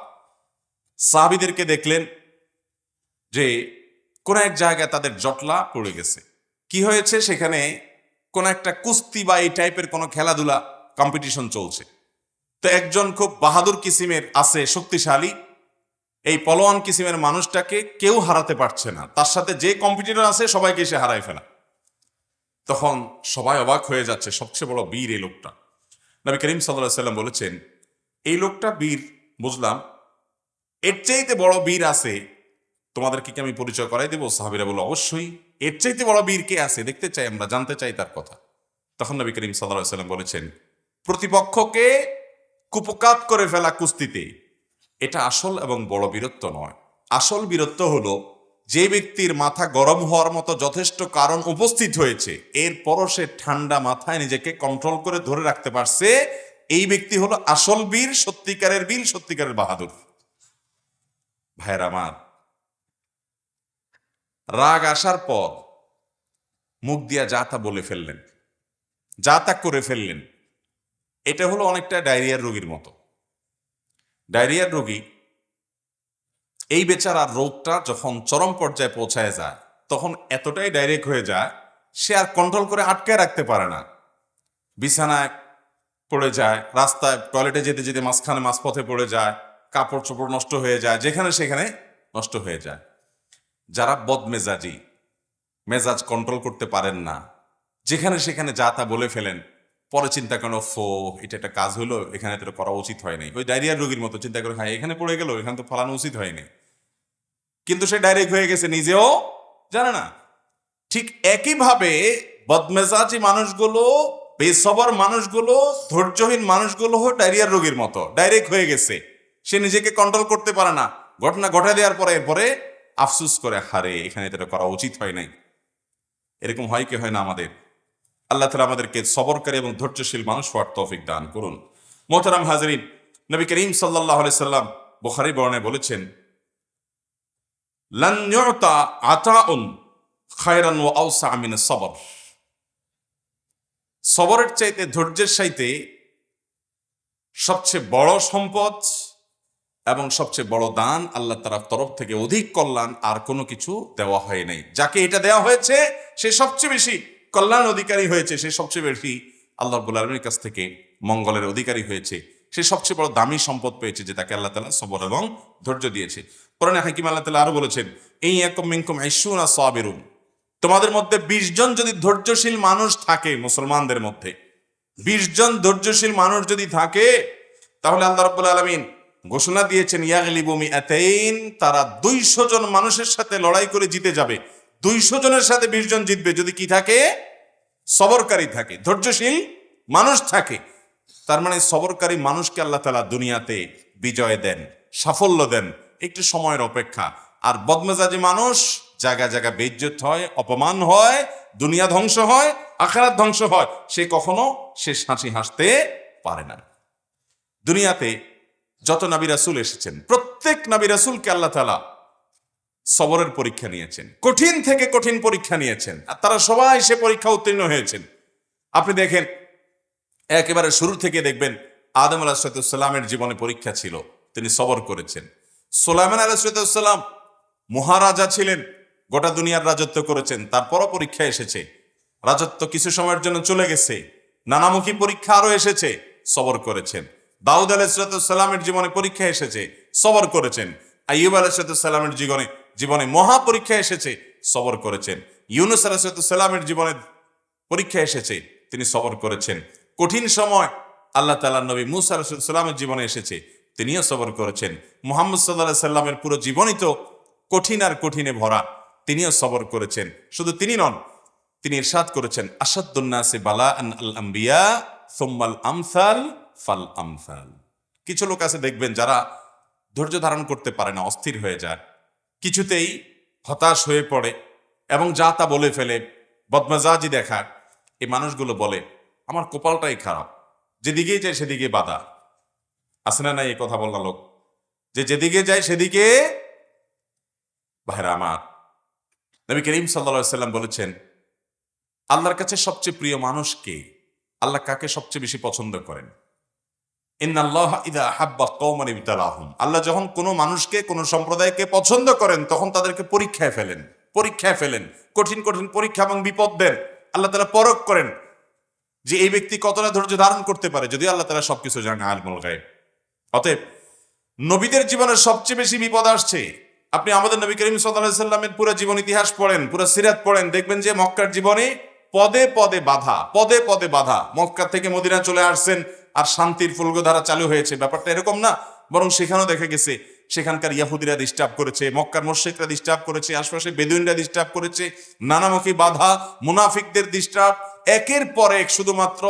সাহাবীদেরকে দেখলেন যে কোন এক জায়গায় তাদের জটলা পড়ে গেছে। কি হয়েছে? সেখানে কোন একটা কুস্তি বা এই টাইপের কোনো খেলাধুলা কম্পিটিশন চলছে। তো একজন খুব বাহাদুর কিসিমের আছে, শক্তিশালী, এই পলোয়ান কিসিমের মানুষটাকে কেউ হারাতে পারছে না, তার সাথে যে কম্পিটিটর আছে সবাইকে সে হারায় ফেলা। তখন সবাই অবাক হয়ে যাচ্ছে, সবচেয়ে বড় বীর এই লোকটা। নবী করিম সাল্লাল্লাহু আলাইহি সাল্লাম বলেছেন, এই লোকটা বীর বুঝলাম, এর চাইতে বড় বীর আছে, তোমাদেরকে কি আমি পরিচয় করাই দেবো? সাহাবীরা বলল, অবশ্যই, এর চাইতে বড় বীর কে আছে, দেখতে চাই, আমরা জানতে চাই তার কথা। তখন নবী করিম সাল্লাল্লাহু আলাইহি সাল্লাম বলেছেন, প্রতিপক্ষকে কুপকাত করে ফেলা কুস্তিতে এটা আসল এবং বড় বীরত্ব নয়। আসল বীরত্ব হলো যে ব্যক্তির মাথা গরম হওয়ার মতো যথেষ্ট কারণ উপস্থিত হয়েছে, এরপরও সে ঠান্ডা মাথায় নিজেকে কন্ট্রোল করে ধরে রাখতে পারছে, এই ব্যক্তি হলো আসল বীর, সত্যিকারের বীর, সত্যিকারের বাহাদুর। ভাইয়ের আমার, রাগ আসার পর মুখ দিয়া যা তা বলে ফেললেন, যা তা করে ফেললেন, এটা হলো অনেকটা ডায়রিয়ার রোগীর মতো। ডায়রিয়ার রোগী, এই বেচারার রোগটা যখন চরম পর্যায়ে পৌঁছায় যায় তখন এতটাই ডাইরেক্ট হয়ে যায় সে আর কন্ট্রোল করে আটকায় রাখতে পারে না। বিছানায় পড়ে যায়, রাস্তায় টয়লেটে যেতে যেতে মাঝপথে পড়ে যায়, কাপড় চোপড় নষ্ট হয়ে যায়, যেখানে সেখানে নষ্ট হয়ে যায়। যারা বদমেজাজি, মেজাজ কন্ট্রোল করতে পারেন না, যেখানে সেখানে যা তা বলে ফেলেন, পরে চিন্তা করেন, এটা একটা কাজ হলো, এখানে তো করা উচিত হয়নি। ওই ডায়রিয়ার রোগীর মতো চিন্তা করে, হ্যাঁ এখানে পড়ে গেল, এখানে তো ফলানো উচিত হয়নি, কিন্তু সে ডাইরেক্ট হয়ে গেছে, নিজেও জানে না। ঠিক একইভাবে বদমেজাজি মানুষগুলো, বেসবর মানুষগুলো, ধৈর্যহীন মানুষগুলো ডায়রিয়ার রোগীর মতো ডাইরেক্ট হয়ে গেছে, সে নিজেকে কন্ট্রোল করতে পারে না। ঘটনা ঘটে দেওয়ার পরে এরপরে আফসুস করে, হারে এখানে এটা করা উচিত হয় নাই। এরকম হয় কি হয় না আমাদের? আল্লাহ তাআলা আমাদেরকে সবরকারী এবং ধৈর্যশীল মানুষ হওয়ার তৌফিক দান করুন। মোহতারাম হাজরিন, নবী করিম সাল্লাল্লাহু আলাইহি সাল্লাম বুখারী বর্ণনায় বলেছেন, লান ইউতা আতাউন খায়রান ওয়া আওসা মিনাস সবর। সবরের চাইতে, ধৈর্যের চাইতে সবচেয়ে বড় সম্পদ এবং সবচেয়ে বড় দান আল্লাহ তাআলার তরফ থেকে অধিক কল্যাণ আর কোনো কিছু দেওয়া হয় নাই। যাকে এটা দেওয়া হয়েছে সে সবচেয়ে বেশি কল্যাণ অধিকারী হয়েছে, সে সবচেয়ে বেশি আল্লাহ রাব্বুল আলামিনের কাছ থেকে মঙ্গলের অধিকারী হয়েছে, সে সবচেয়ে বড় দামি সম্পদ পেয়েছে, যে তাকে আল্লাহ তাআলা সবর এবং ধৈর্য দিয়েছে। কোরআনে হাকিম আল্লাহ তাআলা আরো বলেছেন, ইয়াকুম মিনকুম 20 সাবিরুন, তোমাদের মধ্যে 20 জন যদি ধৈর্যশীল মানুষ থাকে, মুসলমানদের মধ্যে 20 জন ধৈর্যশীল মানুষ যদি থাকে, তাহলে আল্লাহ রাব্বুল আলামিন ঘোষণা দিয়েছেন, ইয়াগলিবু মিআতাইন, তারা 200 জন মানুষের সাথে লড়াই করে জিতে যাবে। 200 জনের সাথে 20 জন জিতবে যদি কি থাকে? সবরকারী থাকে, ধৈর্যশীল মানুষ থাকে। তার মানে সবরকারী মানুষকে আল্লাহ তাআলা দুনিয়াতে বিজয় দেন, সাফল্য দেন, একটু সময়ের অপেক্ষা। আর বদমেজাজি মানুষ জায়গা জায়গা বেইজ্জত হয়, অপমান হয়, দুনিয়া ধ্বংস হয়, আখিরাত ধ্বংস হয়, সে কখনো শেষ হাসি হাসতে পারে না। দুনিয়াতে যত নবী রাসূল এসেছেন, প্রত্যেক নবী রাসূলকে আল্লাহ তাআলা সবরের পরীক্ষা নিয়েছেন, কঠিন থেকে কঠিন পরীক্ষা নিয়েছেন, আর তারা সবাই সে পরীক্ষা উত্তীর্ণ হয়েছেন। আপনি দেখেন, একেবারে শুরু থেকে দেখবেন আদম আলাইহিস সালামের জীবনে পরীক্ষা ছিল, তিনি সবর করেছেন। সুলাইমান আলাইহিস সালাম মহারাজা ছিলেন, গোটা দুনিয়ার রাজত্ব করেছেন, তারপরও পরীক্ষা এসেছে। রাজত্ব কিছু সময়ের জন্য চলে গেছে, নানামুখী পরীক্ষা আরো এসেছে, সবর করেছেন। দাউদ আলাইহিস সালামের জীবনে পরীক্ষা এসেছে, সবর করেছেন। আইয়ুব আলাইহিস সালামের জীবনে মহা পরীক্ষা এসেছে, সবর করেছেন। ইউনূস আলাইহিস সালামের জীবনে পরীক্ষা এসেছে, তিনি সবর করেছেন। কঠিন সময় আল্লাহ তাআলার নবী মূসা আলাইহিস সালামের জীবনে এসেছে, তিনিও সবর করেছেন। মুহাম্মদ সাল্লাল্লাহু আলাইহি সাল্লামের পুরো জীবনই তো কঠিন আর কঠিনে ভরা, তিনিও সবর করেছেন। শুধু তিনি নন, তিনি ইরশাদ করেছেন, আশাদ্দুন নাসি বালাআন আল আম্বিয়া সুম্মাল আমসাল ফাল আমসাল। কিছু লোক আছে দেখবেন যারা ধৈর্য ধারণ করতে পারে না, অস্থির হয়ে যায়, কিছুতেই হতাশ হয়ে পড়ে এবং যা তা বলে ফেলে, বদমেজাজি দেখায়। এই মানুষগুলো বলে আমার কপালটাই খারাপ, যেদিকেই যায় সেদিকে বাধা। আছে না নাই এই কথা বললা লোক, যে যেদিকে যায় সেদিকে। ভাইরা আমার, নবী করিম সাল্লাল্লাহু আলাইহি সাল্লাম বলেছেন আল্লাহর কাছে সবচেয়ে প্রিয় মানুষ কে? আল্লাহ কাকে সবচেয়ে বেশি পছন্দ করেন? ইন্নাল্লাহা ইযা আহাব্বা কওমান ইবতালাহুম। আল্লাহ যখন কোনো মানুষকে, কোনো সম্প্রদায়কে পছন্দ করেন তখন তাদেরকে পরীক্ষায় ফেলেন, কঠিন কঠিন পরীক্ষা এবং বিপদ দেন। আল্লাহ তাআলা পরখ করেন যে এই ব্যক্তি কতটা ধৈর্য ধারণ করতে পারে, যদি আল্লাহ তাআলা সবকিছু জানেন, আলিমুল গায়ব। অতএব নবীদের জীবনে সবচেয়ে বেশি বিপদ আসছে। আপনি আমাদের নবী করিম সাল্লাল্লাহু আলাইহি সাল্লামের পুরো জীবন ইতিহাস পড়েন, পুরো সিরাত পড়েন, দেখবেন যে মক্কার জীবনে পদে পদে বাধা। মক্কা থেকে মদিনা চলে আসছেন আর শান্তির ফুলগোধারা চালু হয়েছে, ব্যাপারটা এরকম না। বরং সেখানেও দেখা গেছে সেখানকার ইয়াহুদিরা ডিস্টার্ব করেছে, মক্কার মুশরিকরা ডিস্টার্ব করেছে, আশপাশে বেদুইনরা ডিস্টার্ব করেছে, নানামুখী বাধা, মুনাফিকদের ডিস্টার্ব, একের পর এক শুধুমাত্র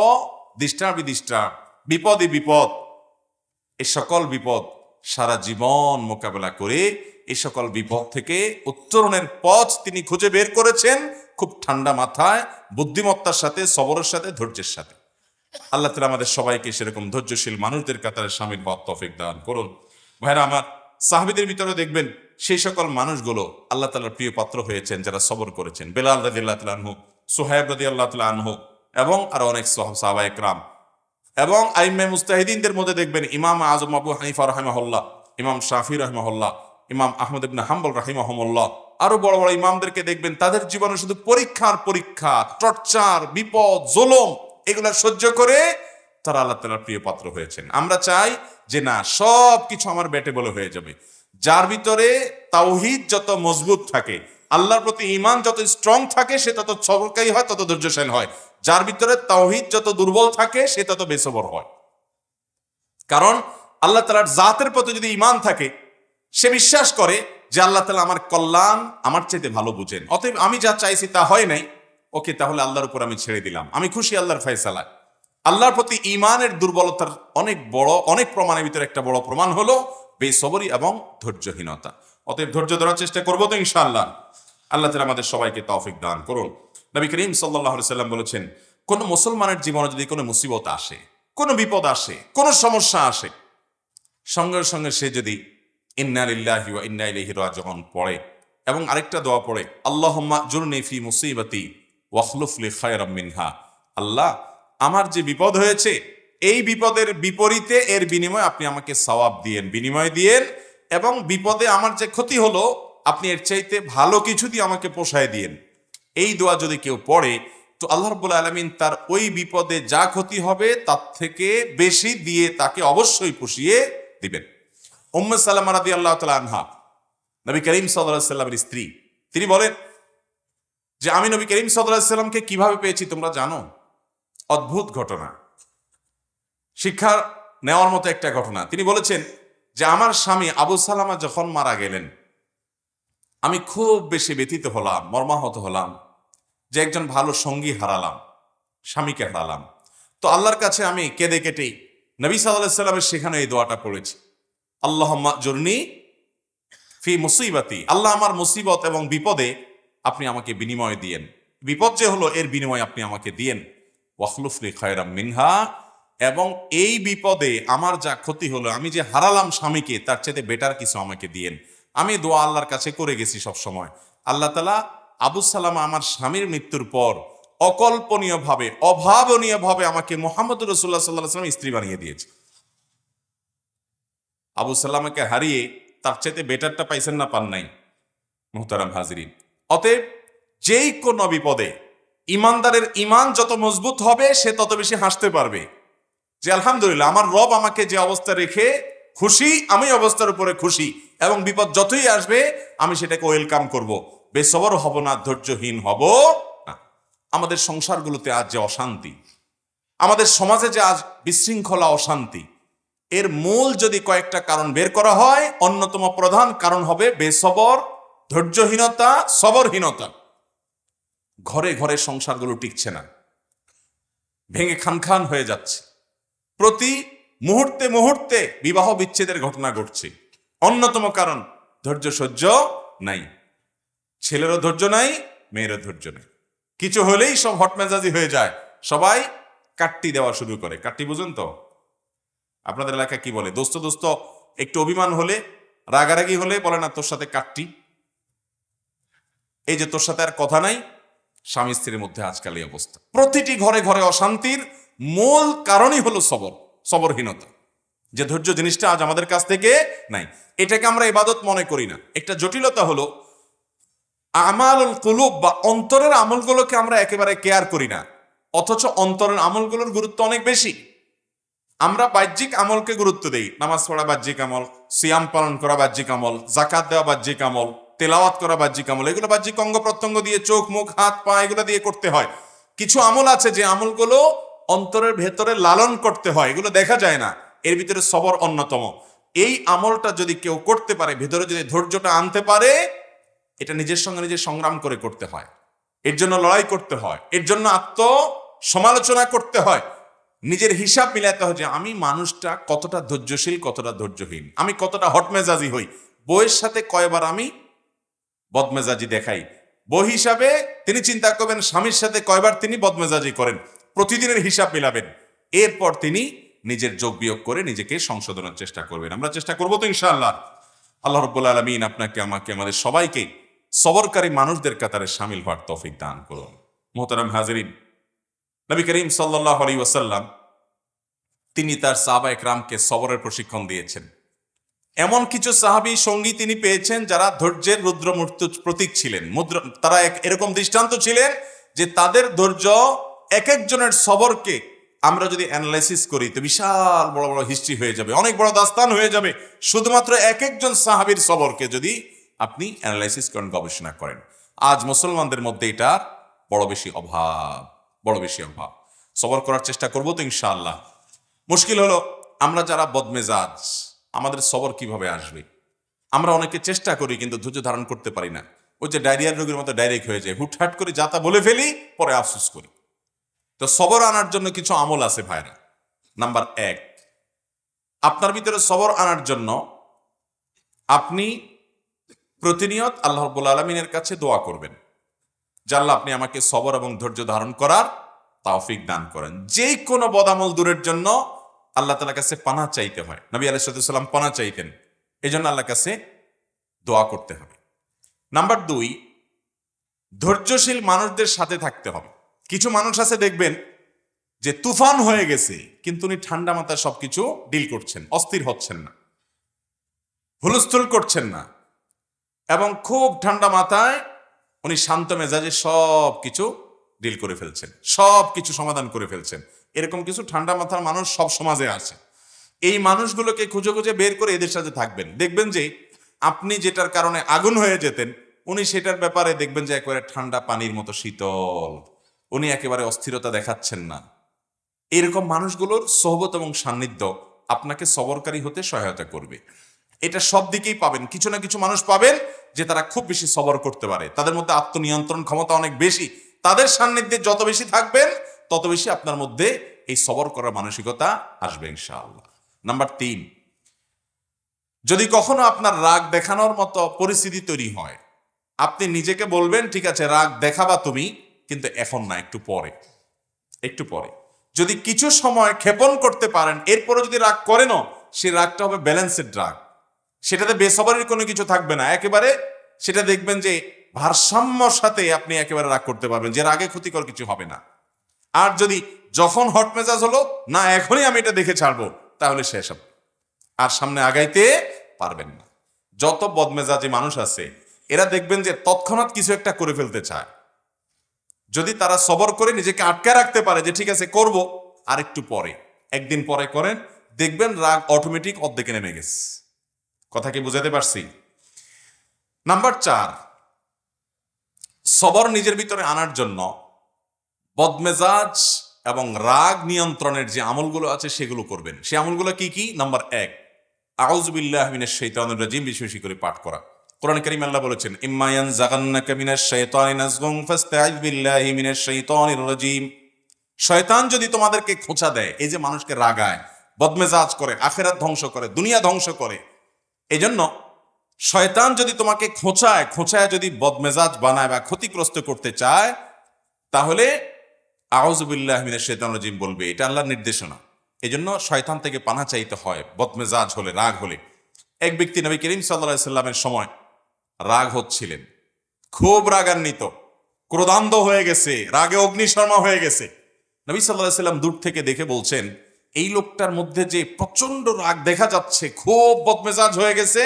ডিস্টার্বই ডিস্টার্ব, বিপদই বিপদ। এই সকল বিপদ সারা জীবন মোকাবেলা করে এই সকল বিপদ থেকে উত্তরণের পথ তিনি খুঁজে বের করেছেন খুব ঠান্ডা মাথায়, বুদ্ধিমত্তার সাথে, সবরের সাথে, ধৈর্যের সাথে। আল্লাহ তাআলা আমাদের সবাইকে সেরকম ধৈর্যশীল মানুষদের কাতারে শামিল হওয়ার তৌফিক দান করুন। ভাইরা আমার, সাহাবীদের ভিতরে দেখবেন সেই সকল মানুষগুলো আল্লাহ তাআলার প্রিয় পাত্র হয়েছেন যারা সবর করেছেন। বেলাল রাদিয়াল্লাহু তাআলা আনহু, সুহাইব রাদিয়াল্লাহু তাআলা আনহু এবং আরো অনেক সাহাবায়ে কেরাম এবং আইম্মে মুজতাহিদিনদের মধ্যে দেখবেন ইমাম আযম আবু হানিফা রাহিমাহুল্লাহ, ইমাম শাফি রাহিমাহুল্লাহ, ইমাম আহমদ ইবনে হাম্বল রাহিমাহুমুল্লাহ, আরো বড় বড় ইমামদেরকে দেখবেন তাদের জীবনে শুধু পরীক্ষা, টর্চার, বিপদ, জুলুম এগুলা সহ্য করে তারা আল্লাহ তাআলার প্রিয় পাত্র হয়েছেন। আমরা চাই যে না, সব কিছু আমার বেটে বলে হয়ে যাবে। যার ভিতরে তাওহীদ যত মজবুত থাকে, আল্লাহর প্রতি ঈমান যত স্ট্রং থাকে, সে তত সবরকারী হয়, তত ধৈর্যশীল হয়। যার ভিতরে তাওহীদ যত দুর্বল থাকে, সে তত বেসবর হয়। কারণ আল্লাহ তাআলার জাতের প্রতি যদি ঈমান থাকে, সে বিশ্বাস করে যে আল্লাহ তাআলা আমার কল্যাণ আমার চাইতে ভালো বুঝেন, অতএব আমি যা চাইছি তা হয় নাই, ওকে তাহলে আল্লাহর উপর আমি ছেড়ে দিলাম, আমি খুশি আল্লাহর ফয়সালায়। আল্লাহর প্রতি ঈমানের দুর্বলতার অনেক প্রমাণের ভিতরে একটা বড় প্রমাণ হলো বেসবরি এবং ধৈর্যহীনতা। অতএব ধৈর্য ধরার চেষ্টা করবো তো ইনশাআল্লাহ। আল্লাহ তাআলা আমাদের সবাইকে তৌফিক দান করুন। নবী করিম সাল্লাল্লাহু আলাইহি সাল্লাম বলেছেন, কোন মুসলমানের জীবনে যদি কোনো মুসিবত আসে, কোনো বিপদ আসে, কোনো সমস্যা আসে, সঙ্গে সঙ্গে সে যদি ইন্না লিল্লাহি ওয়া ইন্না ইলাইহি রাজিউন পড়ে এবং আরেকটা দোয়া পড়ে, আল্লাহুম্মা জুরনি ফি মুসিবাতি ওয়াখলুফ লি খায়রাম মিনহা। আল্লাহ, আমার যে বিপদ হয়েছে, এই বিপদের বিপরীতে এর বিনিময়ে আপনি আমাকে সওয়াব দিয়েন, বিনিময় দিয়েন, এবং বিপদে আমার যে ক্ষতি হলো আপনি এর চাইতে ভালো কিছু দিয়ে আমাকে পোষায় দিয়েন। এই দোয়া যদি কেউ পড়ে তো আল্লাহ রাব্বুল আলামিন তার ওই বিপদে যা ক্ষতি হবে তার থেকে বেশি দিয়ে তাকে অবশ্যই পুষিয়ে দিবেন। উম্মে সালামা রাদিয়াল্লাহু তাআলা আনহা, নবী করিম সাল্লাল্লাহু আলাইহি সাল্লামের স্ত্রী, তিনি বলেন যে আমি নবী করিম সাল্লাল্লাহু আলাইহি সাল্লামকে কিভাবে পেয়েছি তোমরা জানো? অদ্ভুত ঘটনা, শিক্ষা নেওয়ার মতো একটা ঘটনা। তিনি বলেছেন যে আমার স্বামী আবু সালামা যখন মারা গেলেন, আমি খুব বেশি ব্যথিত হলাম, মর্মাহত হলাম যে একজন ভালো সঙ্গী হারালাম, স্বামীকে হারালাম। তো আল্লাহর কাছে আমি কেঁদে কেটে নবী সাল্লাল্লাহু আলাইহি সাল্লামের শেখানো এই দোয়াটা পড়েছি, আল্লাহুম্মা জুরনি ফি মুসিবাতি। আল্লাহ, আমার মুসিবত এবং বিপদে আপনি আমাকে বিনিময় দিয়েন, বিপদ যে হলো এর বিনিময় আপনি আমাকে দিয়েন। ওয়াখলুফ লি খায়রাম মিনহা, এবং এই বিপদে আমার যা ক্ষতি হলো, আমি যে হারালাম স্বামীকে, তার চাইতে বেটার কিছু আমাকে দিয়েন। আমি দোয়া আল্লাহর কাছে করে গেছি সব সময়। আল্লাহ তাআলা আবু সালামা আমার স্বামীর মৃত্যুর পর অকল্পনীয়ভাবে, অভাবনীয়ভাবে আমাকে মুহাম্মদুর রাসূলুল্লাহ সাল্লাল্লাহু আলাইহি ওয়াসাল্লাম স্ত্রী বানিয়ে দিয়েছে। আবু সালামাকে হারিয়ে তার চাইতে বেটারটা পাইছেন না, পান নাই? মুহতারাম হাজিরিন, অতএব যেই কোন বিপদে ইমানদারের ঈমান যত মজবুত হবে, সে তত বেশি হাসতে পারবে যে আলহামদুলিল্লাহ, আমার রব আমাকে যে অবস্থা রেখে খুশি, আমি অবস্থার উপরে খুশি, এবং বিপদ যতই আসবে আমি সেটাকে ওয়েলকাম করব, বেসবর হব না, ধৈর্যহীন হব না। আমাদের সংসারগুলোতে আজ যে অশান্তি, আমাদের সমাজে যে আজ বিশৃঙ্খলা, অশান্তি, এর মূল যদি কয়েকটা কারণ বের করা হয়, অন্যতম প্রধান কারণ হবে বেসবর, ধৈর্যহীনতা, সবরহীনতা। ঘরে ঘরে সংসারগুলো টিকছে না, ভেঙে খান খান হয়ে যাচ্ছে। প্রতি মুহূর্তে মুহূর্তে বিবাহ বিচ্ছেদের ঘটনা ঘটছে। অন্যতম কারণ ধৈর্য সহ্য নাই। ছেলেরও ধৈর্য নাই, মেয়েরও ধৈর্য নাই। কিছু হলেই সব হটমেজাজি হয়ে যায়, সবাই কাট্টি দেওয়া শুরু করে। কাট্টি বুঝেন তো? আপনাদের এলাকায় কি বলে? দোস্ত দোস্ত একটু অভিমান হলে, রাগারাগি হলে বলে না তোর সাথে কাট্টি। এই যে তোর সাথে আর কথা নাই, স্বামী স্ত্রীর মধ্যে আজকাল এই অবস্থা। প্রতিটি ঘরে ঘরে অশান্তির মূল কারণই হলো সবরহীনতা। যে ধৈর্য জিনিসটা আজ আমাদের কাছ থেকে নাই। এটাকে আমরা ইবাদত মনে করি না। একটা জটিলতা হলো আমালুল কুলুব বা অন্তরের আমলগুলোকে আমরা একেবারে কেয়ার করি না, অথচ অন্তরের আমলগুলোর গুরুত্ব অনেক বেশি। আমরা বাহ্যিক আমলকে গুরুত্ব দেই। নামাজ পড়া বাহ্যিক আমল, সিয়াম পালন করা বাহ্যিক আমল, জাকাত দেওয়া বাহ্যিক আমল, তেলাওয়াত করা বাহ্যিক আমল। এগুলো বাহ্যিক অঙ্গ প্রত্যঙ্গ দিয়ে, চোখ মুখ হাত পা এগুলো দিয়ে করতে হয়। কিছু আমল আছে যে আমলগুলো অন্তরের ভেতরে লালন করতে হয়, এগুলো দেখা যায় না। এর ভিতরে সবর অন্যতম। এই আমলটা যদি কেউ করতে পারে, ভেতরে যদি ধৈর্যটা আনতে পারে, এটা নিজের সঙ্গে নিজে সংগ্রাম করে করতে হয়, এর জন্য লড়াই করতে হয়, এর জন্য সমালোচনা করতে হয়, নিজের হিসাব মিলাতে হয় যে আমি মানুষটা কতটা ধৈর্যশীল, কতটা ধৈর্যহীন, আমি কতটা হটমেজাজি হই, বউয়ের সাথে কয়বার আমি বদমেজাজি দেখাই। বউ হিসাবে তিনি চিন্তা করবেন স্বামীর সাথে কয়বার তিনি বদমেজাজি করেন, প্রতিদিনের হিসাব মিলাবেন। এরপর তিনি নিজের যোগ বিয়োগ করে নিজেকে সংশোধনের চেষ্টা করবেন। আমরা চেষ্টা করবো তো ইনশাআল্লাহ। আল্লাহ রাব্বুল আলামিন আপনাকে, আমাকে, আমাদের সবাইকে সবরকারী মানুষদের কাতারে শামিল হওয়ার তৌফিক দান করুন। মুহতারাম হাজিরিন, নবী করিম সাল্লাল্লাহু আলাইহি ওয়াসাল্লাম তিনি তার সাহাবায়ে কেরামকে সবরের প্রশিক্ষণ দিয়েছেন। এমন কিছু সাহাবী সঙ্গী তিনি পেয়েছেন যারা ধৈর্যের রুদ্রমূর্ত প্রতীক ছিলেন। তারা এরকম দৃষ্টান্ত ছিলেন যে তাদের ধৈর্য, এক একজনের সবরকে আমরা যদি অ্যানালাইসিস করি তো বিশাল বড় বড় হিস্ট্রি হয়ে যাবে, অনেক বড় দাস্তান হয়ে যাবে। শুধুমাত্র এক একজন সাহাবীর সবরকে যদি আপনি অ্যানালাইসিস করেন, গবেষণা করেন। আজ মুসলমানদের মধ্যে এটা বড় বেশি অভাব। সবর করার চেষ্টা করবো তো ইনশাআল্লাহ। মুশকিল হলো আমরা যারা বদমেজাজ, আমাদের সবর কিভাবে আসবে? আমরা অনেকে চেষ্টা করি কিন্তু ধৈর্য ধারণ করতে পারি না। ওই যে ডায়রিয়ার রোগের মতো ডাইরেক্ট হয়ে যায়, হুটহাট করে যা তা বলে ফেলি, পরে আফসোস করি। তো সবর আনার জন্য কিছু আমল আছে ভাইরা। নাম্বার 1, আপনার ভিতরে সবর আনার জন্য আপনি প্রতিনিয়ত আল্লাহ রাব্বুল আলামিনের কাছে দোয়া করবেন যে আল্লাহ আপনি আমাকে সবর এবং ধৈর্য ধারণ করার তৌফিক দান করেন। যে কোনো বদামল দূরের জন্য আল্লাহ তাআলার কাছে পানাহ চাইতে হয়। নবী আলাইহিস সালাম পানাহ চাইতেন, এই জন্য আল্লাহর কাছে দোয়া করতে হবে। নাম্বার 2, ধৈর্যশীল মানুষদের সাথে থাকতে হবে। কিছু মানুষ আছে দেখবেন যে তুফান হয়ে গেছে, কিন্তু উনি ঠান্ডা মাথায় সবকিছু ডিল করছেন, অস্থির হচ্ছেন না, হুলস্থুল করছেন না, এবং খুব ঠান্ডা মাথায় উনি শান্ত মেজাজে সব কিছু ডিল করে ফেলছেন, সব কিছু সমাধান করে ফেলছেন। এরকম কিছু ঠান্ডা মাথার মানুষ সব সমাজে আছে। এই মানুষগুলোকে খুঁজে খুঁজে বের করে এদের সাথে থাকবেন। দেখবেন যে আপনি যেটার কারণে আগুন হয়ে যেতেন, উনি সেটার ব্যাপারে দেখবেন যে একেবারে ঠান্ডা পানির মতো শীতল, উনি একেবারে অস্থিরতা দেখাচ্ছেন না। এরকম মানুষগুলোর সোহবত এবং সান্নিধ্য আপনাকে সবরকারী হতে সহায়তা করবে। এটা সব দিকেই পাবেন। কিছু না কিছু মানুষ পাবেন যে তারা খুব বেশি সবর করতে পারে, তাদের মধ্যে আত্মনিয়ন্ত্রণ ক্ষমতা অনেক বেশি। তাদের সান্নিধ্যে যত বেশি থাকবেন তত বেশি আপনার মধ্যে এই সবর করার মানসিকতা আসবে ইনশাআল্লাহ। নাম্বার 3, যদি কখনো আপনার রাগ দেখানোর মতো পরিস্থিতি তৈরি হয়, আপনি নিজেকে বলবেন ঠিক আছে রাগ দেখাবা তুমি, কিন্তু এখন না, একটু পরে। যদি কিছু সময় ক্ষেপণ করতে পারেন, এরপরে যদি রাগ করেনও, সেই রাগটা হবে ব্যালেন্সেড রাগ, সেটাতে বেসবরের কোনো কিছু থাকবে না। একেবারে সেটা দেখবেন যে ভারসাম্যর সাথে আপনি একেবারে রাগ করতে পারবেন, যে রাগে ক্ষতিকর কিছু হবে না। আর যদি যখন হট মেজাজ হলো না এখনই আমি এটা দেখে ছাড়বো, তাহলে শেষ হবে, আর সামনে আগাইতে পারবেন না। যত বদমেজাজি মানুষ আছে এরা দেখবেন যে তৎক্ষণাৎ কিছু একটা করে ফেলতে চায়। যদি তারা সবর করে নিজেকে আটকায় রাখতে পারে যে ঠিক আছে করব, আর একটু পরে, একদিন পরে করেন, দেখবেন রাগ অটোমেটিক অর্ধেকে নেমে গেছে। কথা কি বুঝাতে পারছি? নাম্বার 4, সবর নিজের ভিতরে আনার জন্য বদমেজাজ এবং রাগ নিয়ন্ত্রণের যে আমলগুলো আছে সেগুলো করবেন। সে আমলগুলো কি কি? নাম্বার 1, আউযু বিল্লাহি মিনাশ শাইতানির রাজিম বেশি বেশি করে পাঠ করা। কোরআন কারীম আল্লাহ বলেছেন ইম্মা ইয়ানজাগান্নাকা মিনাশ শাইতানি নাজগুন ফাস্তাইয বিল্লাহি মিনাশ শাইতানির রাজিম। শয়তান যদি তোমাদেরকে খোঁচা দেয়, এই যে মানুষকে রাগায়, বদমেজাজ করে, আখেরাত ধ্বংস করে, দুনিয়া ধ্বংস করে। এজন্য শয়তান যদি তোমাকে খোঁচায় যদি বদমেজাজ বানায় বা ক্ষতিগ্রস্ত করতে চায়, তাহলে আউযু বিল্লাহি মিনাশ শাইতানির রাজিম বলবে, এটা আল্লাহর নির্দেশনা। এজন্য শয়তান থেকে পানাহ চাইতে হয় বদমেজাজ হলে, রাগ হলে। এক ব্যক্তি নবী করিম সাল্লাল্লাহু আলাইহি সাল্লামের সময় রাগ হচ্ছিলেন, খুব রাগান্বিত, ক্রোধান্ধ হয়ে গেছে, রাগে অগ্নিশর্মা হয়ে গেছে। নবী সাল্লাল্লাহু আলাইহি সাল্লাম দূর থেকে দেখে বলছেন, এই লোকটার মধ্যে যে প্রচন্ড রাগ দেখা যাচ্ছে, খুব বদমেজাজ হয়ে গেছে,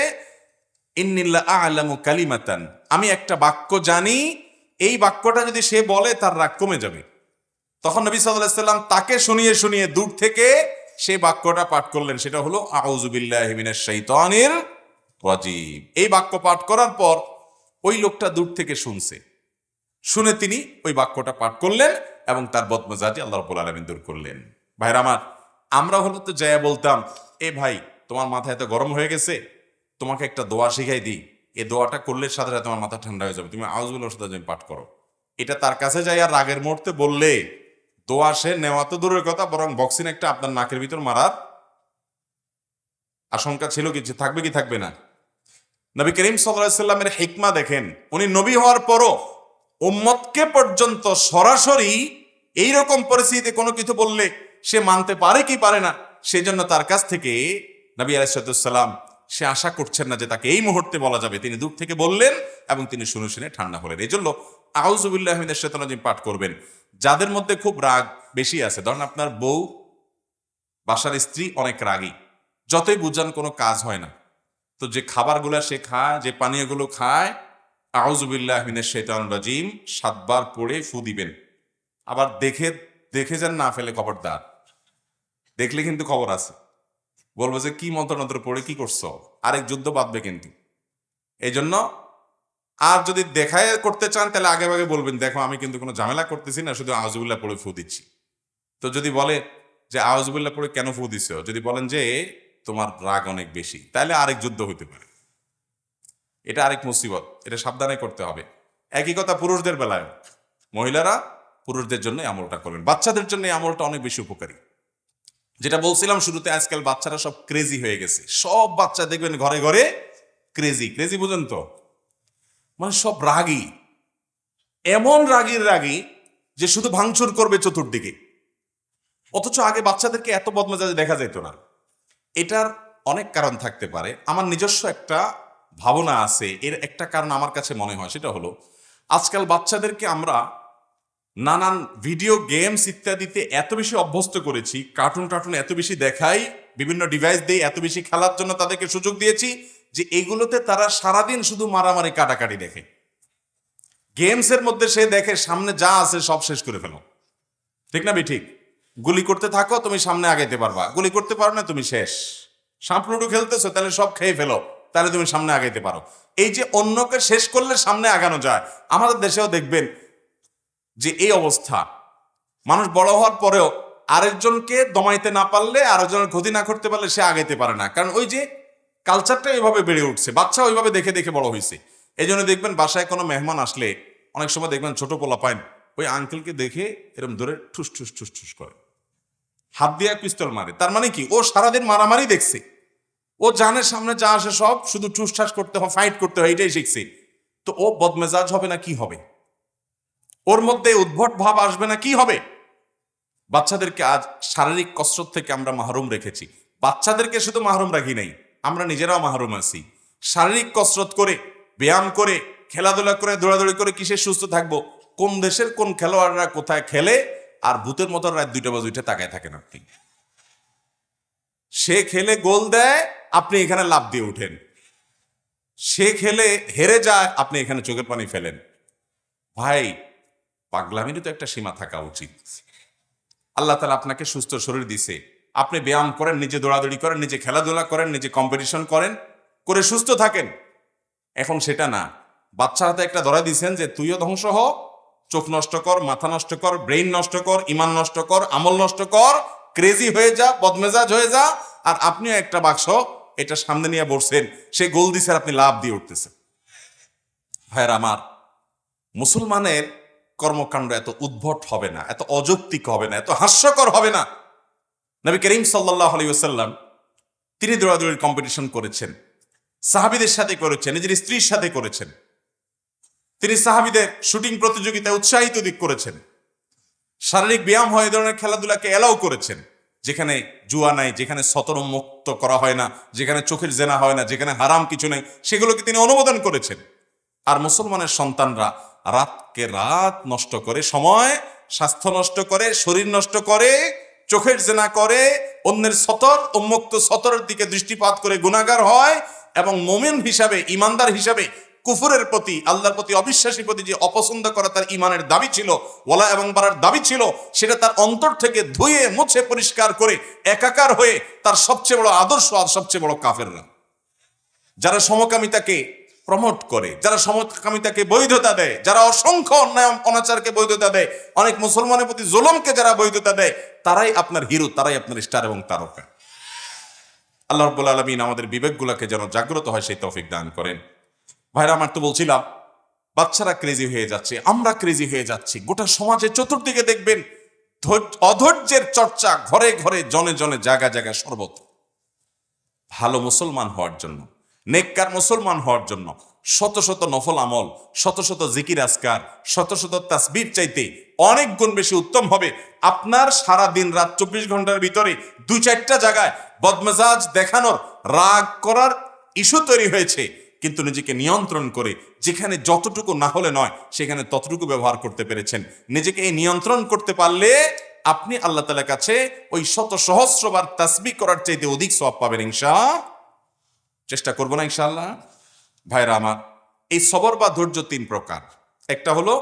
ইন্নিল্লা আ'লামু কালিমাতান, আমি একটা বাক্য জানি, এই বাক্যটা যদি সে বলে তার রাগ কমে যাবে। তখন নবী সাল্লাল্লাহু আলাইহি সাল্লাম তাকে শুনিয়ে শুনিয়ে দূর থেকে সেই বাক্যটা পাঠ করলেন, সেটা হলো আউযু বিল্লাহি মিনাশ শাইতানির রাজিম। এই বাক্য পাঠ করার পর ওই লোকটা দূর থেকে শুনে তিনি ওই বাক্যটা পাঠ করলেন এবং তার বদমেজাজি আল্লাহ রাব্বুল আলামিন দূর করলেন। ভাইরা আমার, আমরা হলো তো যায়া বলতাম, এ ভাই তোমার মাথা এত গরম হয়ে গেছে, তোমাকে একটা দোয়া শিখাই দিই, এই দোয়াটা করলে সাথে সাথে তোমার মাথা ঠান্ডা হয়ে যাবে, তুমি আউযু বিল্লাহি মিনাশ শাইতানির রাজিম পাঠ করো। এটা তার কাছে যাই আর রাগের মুহূর্তে বললে দোয়া সে নেওয়া তো দূরের কথা, বরং বক্সিন একটা আপনার নাকের ভিতর মারার আশঙ্কা ছিল, কিছু থাকবে কি থাকবে না। নবী করিম সাল্লাল্লাহু আলাইহি সাল্লামের হিকমা দেখেন, উনি নবী হওয়ার পরও উম্মতকে পর্যন্ত সরাসরি এইরকম পরিস্থিতিতে কোনো কিছু বললে সে মানতে পারে কি পারে না, সেজন্য তার কাছ থেকে নবী আলাইহিস সালাম সে আশা করছেন না যে তাকে এই মুহূর্তে বলা যাবে, তিনি দূর থেকে বললেন এবং তিনি শুনে শুনে ঠান্ডা হলেন। এই জন্য আউযু বিল্লাহি মিনাশ শাইতানির রাজিম পাঠ করবেন। যাদের মধ্যে খুব রাগ বেশি আছে, ধরেন আপনার বউ, বাসার স্ত্রী অনেক রাগী, যতই বুঝান কোনো কাজ হয় না, তো যে খাবারগুলো সে খায়, যে পানীয়গুলো খায়, আউযু বিল্লাহি মিনাশ শাইতানির রাজিম 7 বার পড়ে ফু দিবেন। আবার দেখে যেন না ফেলে, খবরদার, দেখলে কিন্তু খবর আছে, বলবো যে কি মন্ত্র পড়ে কি করছো, আরেক যুদ্ধ বাঁধবে কিন্তু। এই জন্য আর যদি দেখায় করতে চান তাহলে আগে আগে বলবেন, দেখো আমি কিন্তু কোনো ঝামেলা করতেছি না, শুধু আউযু বিল্লাহ পড়ে ফু দিচ্ছি। তো যদি বলে যে আউযু বিল্লাহ পড়ে কেন ফু দিছো, যদি বলেন যে তোমার রাগ অনেক বেশি, তাহলে আরেক যুদ্ধ হইতে পারে, এটা আরেক মুসিবত, এটা সাবধানে করতে হবে। একই কথা পুরুষদের বেলায়, মহিলারা পুরুষদের জন্য আমলটা করবেন, বাচ্চাদের জন্য এই আমলটা অনেক বেশি উপকারী। যেটা বলছিলাম শুরুতে, আজকাল বাচ্চারা সব ক্রেজি হয়ে গেছে, সব বাচ্চা দেখবেন ঘরে ঘরে ক্রেজি বুঝেন তো, মানে সব রাগী, এমন রাগী যে শুধু ভাঙচুর করবে চতুর্দিকে। অথচ আগে বাচ্চাদেরকে এত বদমেজাজি দেখা যেত না। এটার অনেক কারণ থাকতে পারে, আমার নিজস্ব একটা ভাবনা আছে। এর একটা কারণ আমার কাছে মনে হয়, সেটা হলো আজকাল বাচ্চাদেরকে আমরা নানান ভিডিও গেমস ইত্যাদিতে এত বেশি অভ্যস্ত করেছি, কার্টুন এত বেশি দেখাই, বিভিন্ন ডিভাইস দিয়ে এত বেশি খেলার জন্য তাদেরকে সুযোগ দিয়েছি যে এগুলোতে তারা সারাদিন শুধু মারামারি কাটাকাটি দেখে। গেমসের মধ্যে সে দেখে সামনে যা আছে সব শেষ করে ফেলো, ঠিক না? ঠিক, গুলি করতে থাকো, তুমি সামনে আগাইতে পারবা, গুলি করতে পারো না তুমি শেষ। সাপ লুডু খেলতেছো, তাহলে সব খেয়ে ফেলো, তাহলে তুমি সামনে আগাইতে পারো। এই যে অন্যকে শেষ করলে সামনে আগানো যায়, আমাদের দেশেও দেখবেন যে এই অবস্থা। মানুষ বড় হওয়ার পরেও আরেকজনকে দমাইতে না পারলে, আরেকজনের ক্ষতি না করতে পারলে সে আগাইতে পারে না, কারণ ওই যে কালচারটা এইভাবে বেড়ে উঠছে, বাচ্চা ওইভাবে দেখে দেখে বড় হয়েছে। এই জন্য দেখবেন বাসায় কোনো মেহমান আসলে অনেক সময় দেখবেন ছোট পোলা পাইন ওই আঙ্কেলকে দেখে এরকম ধরে ঠুস ঠুস ঠুস ঠুস করে, হাত দিয়ে পিস্তল মারে। তার মানে কি, ও সারাদিন মারামারি দেখছে, ও জানে সামনে যা আসে সব শুধু ঠুসঠাস করতে হয়, ফাইট করতে হয়, এটাই শিখছে। তো ও বদমেজাজ হবে না কি হবে, ওর মধ্যে উদ্ভট ভাব আসবে না কি হবে। বাচ্চাদেরকে আজ শারীরিক কসরত থেকে আমরা মাহরুম রেখেছি। বাচ্চাদেরকে শুধু মাহরুম রাখি নাই, আমরা নিজেরাও মাহরুম আছি। শারীরিক কসরত করে, ব্যায়াম করে, খেলাধুলা করে, দৌড়াদৌড়ি করে কিসে সুস্থ থাকবো? কোন দেশের কোন খেলোয়াড়রা কোথায় খেলে, আর ভূতের মতো রাত 2টা বাজে উঠে তাকায় থাকেন আপনি। সে খেলে গোল দেয়, আপনি এখানে লাফ দিয়ে উঠেন। সে খেলে হেরে যায়, আপনি এখানে চোখের পানি ফেলেন। ভাই, পাগলামিরও তো একটা সীমা থাকা উচিত। আল্লাহ তাআলা আপনাকে সুস্থ শরীর দিছে, আপনি ব্যায়াম করেন, নিজে দৌড়াদৌড়ি করেন, নিজে খেলাধুলা করেন, নিজে কম্পিটিশন করেন, করে সুস্থ থাকেন। এখন সেটা না, বাচ্চা হাতে একটা ধরা দিয়েছেন যে তুইও ধ্বংস হ, চোখ নষ্ট কর, মাথা নষ্ট কর, ব্রেইন নষ্ট কর, ইমান নষ্ট কর, আমল নষ্ট কর, ক্রেজি হয়ে যা, বদমেজাজ হয়ে যা। আর আপনিও একটা বাক্স এটা সামনে নিয়ে বসছেন, সে গোল দিছে, আপনি লাভ দিয়ে উঠতেছেন। ভাইয়ের আমার, মুসলমানের কর্মকাণ্ড এত উদ্ভট হবে না, এত অযৌক্তিক হবে না, এত হাস্যকর হবে না। নবী করিম সাল্লাল্লাহু আলাইহি ওয়াসাল্লাম তিনি দৌড়াদৌড়ির কম্পিটিশন করেছেন, সাহাবীদের সাথে করেছেন, নিজের স্ত্রীর সাথে করেছেন। তিনি সাহাবীদের শুটিং প্রতিযোগিতায় উৎসাহিত দিক করেছেন। শারীরিক ব্যায়াম হয়, এ ধরনের খেলাধুলাকে এলাও করেছেন, যেখানে জুয়া নাই, যেখানে সতর্কমুক্ত করা হয় না, যেখানে চোখের জেনা হয় না, যেখানে হারাম কিছু নেই, সেগুলোকে তিনি অনুমোদন করেছেন। আর মুসলমানের সন্তানরা রাতকে রাত নষ্ট করে, সময় স্বাস্থ্য নষ্ট করে, শরীর নষ্ট করে, চোখের জেনা করে, অন্যের উন্মুক্ত সতরের দিকে দৃষ্টিপাত করে গুনাহগার হয়, এবং মুমিন হিসাবে, ইমানদার হিসাবে কুফরের প্রতি, আল্লাহর প্রতি অবিশ্বাসী প্রতি যে অপছন্দ করা তার ইমানের দাবি ছিল, ওয়ালা এবং বারার দাবি ছিল, সেটা তার অন্তর থেকে ধুয়ে মুছে পরিষ্কার করে একাকার হয়ে তার সবচেয়ে বড় আদর্শ আর সবচেয়ে বড় কাফেররা। যারা সমকামিতাকে প্রমোট করে, যারা সমকামিতাকে বৈধতা দেয়, যারা অসংখ্য অন্যায় অনাচারকে বৈধতা দেয়, অনেক মুসলমানের প্রতি জুলুমকে যারা বৈধতা দেয়, তারাই আপনার হিরো, তারাই আপনার স্টার এবং তারকা। আল্লাহ রাব্বুল আলামিন আমাদের বিবেকগুলোকে যেন জাগ্রত হয় সেই তৌফিক দান করেন। ভাইরা আমার, তো বলছিলাম বাচ্চারা ক্রেজি হয়ে যাচ্ছে, আমরা ক্রেজি হয়ে যাচ্ছি। গোটা সমাজে চতুর্দিকে দেখবেন অধৈর্যের চর্চা, ঘরে ঘরে, জনে জনে, জায়গা জায়গায়, সর্বত্র। ভালো মুসলমান হওয়ার জন্য, নেককার মুসলমান হওয়ার জন্য শত শত নফল আমল, শত শত জিকির আজকার, শত শত তাসবিহ চাইতে অনেক গুণ বেশি উত্তম হবে আপনার সারা দিন রাত 24 ঘন্টার ভিতরে 2-4টা জায়গায় বদমেজাজ দেখানোর, রাগ করার ইস্যু তৈরি হয়েছে, কিন্তু নিজেকে নিয়ন্ত্রণ করে যেখানে যতটুকু না হলে নয় সেখানে ততটুকু ব্যবহার করতে পেরেছেন। নিজেকে এই নিয়ন্ত্রণ করতে পারলে আপনি আল্লাহ তাআলার কাছে ওই শত সহস্রবার তাসবিহ করার চাইতে অধিক সওয়াব পাবেন ইনশাআল্লাহ। চেষ্টা করবো না ইনশাআল্লাহ? ভাইরা আমার, এই সবর বা ধৈর্য 3 প্রকার। একটা হলো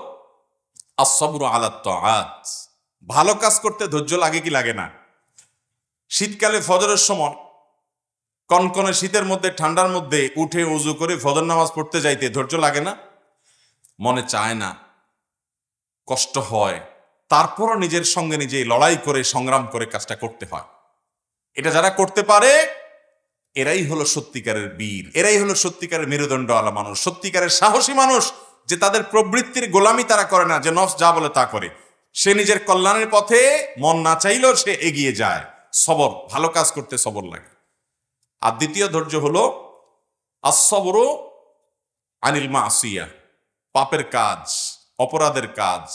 আস-সাবরু আলা তাআত, ভালো কাজ করতে ধৈর্য লাগে কি লাগে না? শীতকালে ফজরের সময়, কনকনে শীতের মধ্যে, ঠান্ডার মধ্যে উঠে ওযু করে ফজর নামাজ পড়তে যাইতে ধৈর্য লাগে না? মনে চায় না, কষ্ট হয়, তারপরও নিজের সঙ্গে নিজে লড়াই করে, সংগ্রাম করে কাজটা করতে হয়। এটা যারা করতে পারে এরাই হলো সত্যিকারের বীর, এরাই হলো সত্যিকারের মেরুদণ্ড আলা মানুষ, সত্যিকারের সাহসী মানুষ, যে তাদের প্রবৃত্তির গোলামি তারা করে না, যে নফস যা বলে তা করে। সে নিজের কল্যাণের পথে মন না চাইলেও সে এগিয়ে যায়। সবর, ভালো কাজ করতে সবর লাগে। আর দ্বিতীয় ধৈর্য হলো আস-সাবরু আনিল মাসিয়া, পাপের কাজ, অপরাধের কাজ,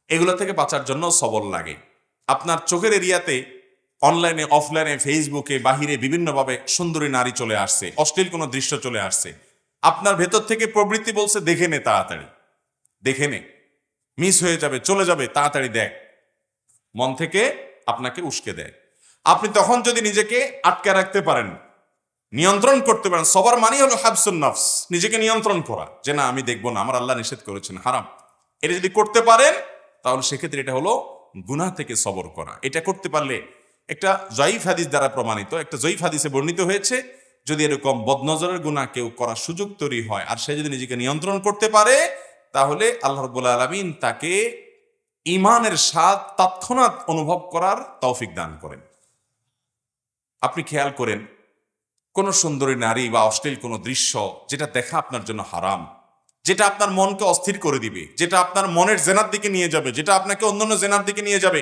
এগুলো থেকে বাঁচার জন্য সবর লাগে। আপনার চোখের এরিয়াতে অনলাইনে, অফলাইনে, ফেসবুকে, বাহিরে বিভিন্নভাবে সুন্দরী নারী চলে আসছে, অশ্লীল কোনো দৃশ্য চলে আসছে। আপনার ভেতর থেকে প্রবৃত্তি বলছে দেখে নে, তাড়াতাড়ি দেখে নে, মিস হয়ে যাবে, চলে যাবে, তাড়াতাড়ি দেখ। মন থেকে আপনাকে উস্কে দেয়। আপনি তখন যদি নিজেকে আটকে রাখতে পারেন, নিয়ন্ত্রণ করতে পারেন, সবার মানি হলো হাবসুন নফস, নিজেকে নিয়ন্ত্রণ করা, যে না আমি দেখবো না, আমার আল্লাহ নিষেধ করেছেন, হারাম। এটা যদি করতে পারেন তাহলে সেক্ষেত্রে এটা হলো গুনাহ থেকে সবর করা। এটা করতে পারলে, একটা জয়ীফ হাদিস দ্বারা প্রমাণিত, একটা জয়ীফ হাদিসে বর্ণিত হয়েছে, যদি এরকম বদনজরের গুনাহ কেউ করার সুযোগ তৈরি হয় আর সে যদি নিজেকে নিয়ন্ত্রণ করতে পারে, তাহলে আল্লাহ রাব্বুল আলামিন তাকে ঈমানের স্বাদ তৎক্ষণাৎ অনুভব করার তৌফিক দান করেন। আপনি খেয়াল করেন, কোন সুন্দরী নারী বা অশ্লীল কোনো দৃশ্য যেটা দেখা আপনার জন্য হারাম, যেটা আপনার মনকে অস্থির করে দিবে, যেটা আপনার মনের জেনার দিকে নিয়ে যাবে, যেটা আপনাকে অন্যান্য জেনার দিকে নিয়ে যাবে,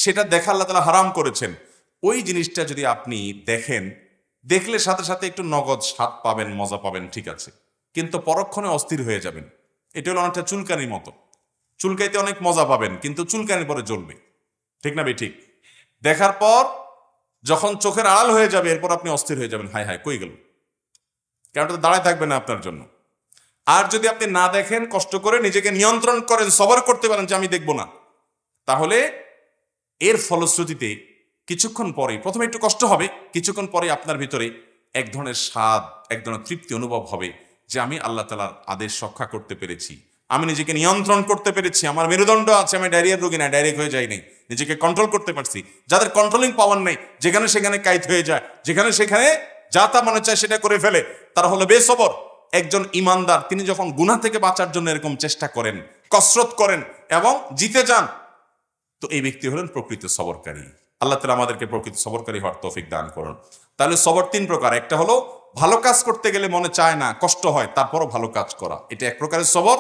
সেটা দেখা আল্লাহ তাআলা হারাম করেছেন। ওই জিনিসটা যদি আপনি দেখেন, দেখলে সাথে সাথে একটু নগদ স্বাদ পাবেন, মজা পাবেন, ঠিক আছে, কিন্তু পরক্ষণে অস্থির হয়ে যাবেন। এটা হলো অনেকটা চুলকানির মতো। চুলকাইতে অনেক মজা পাবেন, কিন্তু চুলকানির পরে জ্বলবে, ঠিক না ভাই? ঠিক। দেখার পর যখন চোখের আড়াল হয়ে যাবে, এরপর আপনি অস্থির হয়ে যাবেন, হায় হায় কই গেল, কারণ তো দাঁড়ায় থাকবে না আপনার জন্য। আর যদি আপনি না দেখেন, কষ্ট করে নিজেকে নিয়ন্ত্রণ করেন, সবর করতে পারেন যে আমি দেখব না, তাহলে এর ফলশ্রুতিতে কিছুক্ষণ পরে, প্রথমে একটু কষ্ট হবে, কিছুক্ষণ পরে আপনার ভিতরে এক ধরনের স্বাদ, এক ধরনের তৃপ্তি অনুভব হবে, যে আমি আল্লাহ তাআলার আদেশ রক্ষা করতে পেরেছি, আমি নিজেকে নিয়ন্ত্রণ করতে পেরেছি, আমার মেরুদণ্ড আছে, আমি ডায়রিয়ার রোগী না, ডায়রিয়া হয়ে যাই নাই, নিজেকে কন্ট্রোল করতে পারছি। যাদের কন্ট্রোলিং পাওয়ার নেই, যেখানে সেখানে কাইত হয়ে যায়, যেখানে সেখানে যা তা মনে চায় সেটা করে ফেলে, তারা হলো বেসবর। একজন ইমানদার তিনি যখন গুনাহ থেকে বাঁচার জন্য এরকম চেষ্টা করেন, কসরত করেন এবং জিতে যান, তো এই ব্যক্তি হলেন প্রকৃত সবরকারী। আল্লাহ তাআলা আমাদেরকে প্রকৃত সবরকারী হওয়ার তৌফিক দান করুন। তাহলে সবর 3 প্রকার। একটা হলো ভালো কাজ করতে গেলে মনে চায় না, কষ্ট হয়, তারপরও ভালো কাজ করা, এটা এক প্রকারের সবর।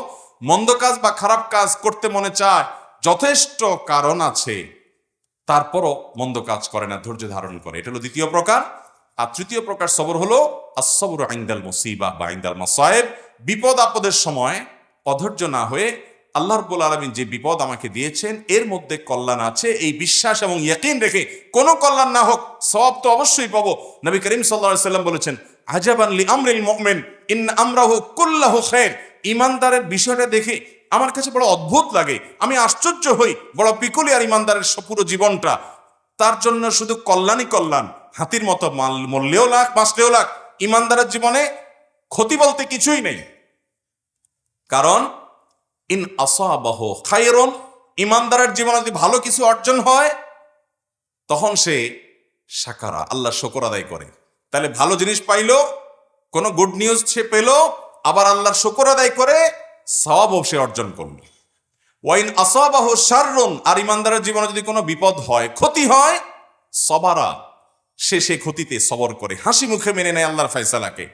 মন্দ কাজ বা খারাপ কাজ করতে মনে চায়, যথেষ্ট কারণ আছে, তারপরও মন্দ কাজ করে না, ধৈর্য ধারণ করে। এটা হলো দ্বিতীয় প্রকার। আর তৃতীয় প্রকার সবর হলো আস-সবরু ইনদাল মুসিবা বা ইনদাল মাসায়েব। বিপদ আপদের সময় অধৈর্য না হয়ে আল্লাহ রাব্বুল আলামিন যে বিপদ আমাকে দিয়েছেন এর মধ্যে কল্যাণ আছে, এই বিশ্বাস এবং ইয়াকিন রেখে কোনো কল্যাণ না হোক সওয়াব তো অবশ্যই পাবো। নবী করিম সাল্লাল্লাহু আলাইহি সাল্লাম বলেছেন, আজাবান লি আমরিল মুমিন ইন্না আমরাহু কুল্লাহু খায়র। ঈমানদারের বিষয়টা দেখে আমার কাছে বড় অদ্ভুত লাগে, আমি আশ্চর্য হই, বড় পিকুলিয়ার ঈমানদারের পুরো জীবনটা, তার জন্য শুধু কল্যাণই কল্যাণ। হাতির মতো মরলেও লাখ, বাঁচলেও লাখ, ঈমানদারের জীবনে ক্ষতি বলতে কিছুই নেই। কারণ ইন আসাবাহু খায়রুন, ঈমানদারের জীবনে যদি ভালো কিছু অর্জন হয় তখন সে শাকারা, আল্লাহ শুকর আদায় করে। তাহলে ভালো জিনিস পাইলো, কোনো গুড নিউজ সে পেল, আবার আল্লাহর শুকর আদায় করে সওয়াবও সে অর্জন করল। ওয়াইন আসাবাহু শাররুন, আর ঈমানদারের জীবনে যদি কোনো বিপদ হয়, ক্ষতি হয়, সবারা, সে সেই ক্ষতিতে সবর করে, হাসি মুখে মেনে নেয় আল্লাহর ফয়সালাকে।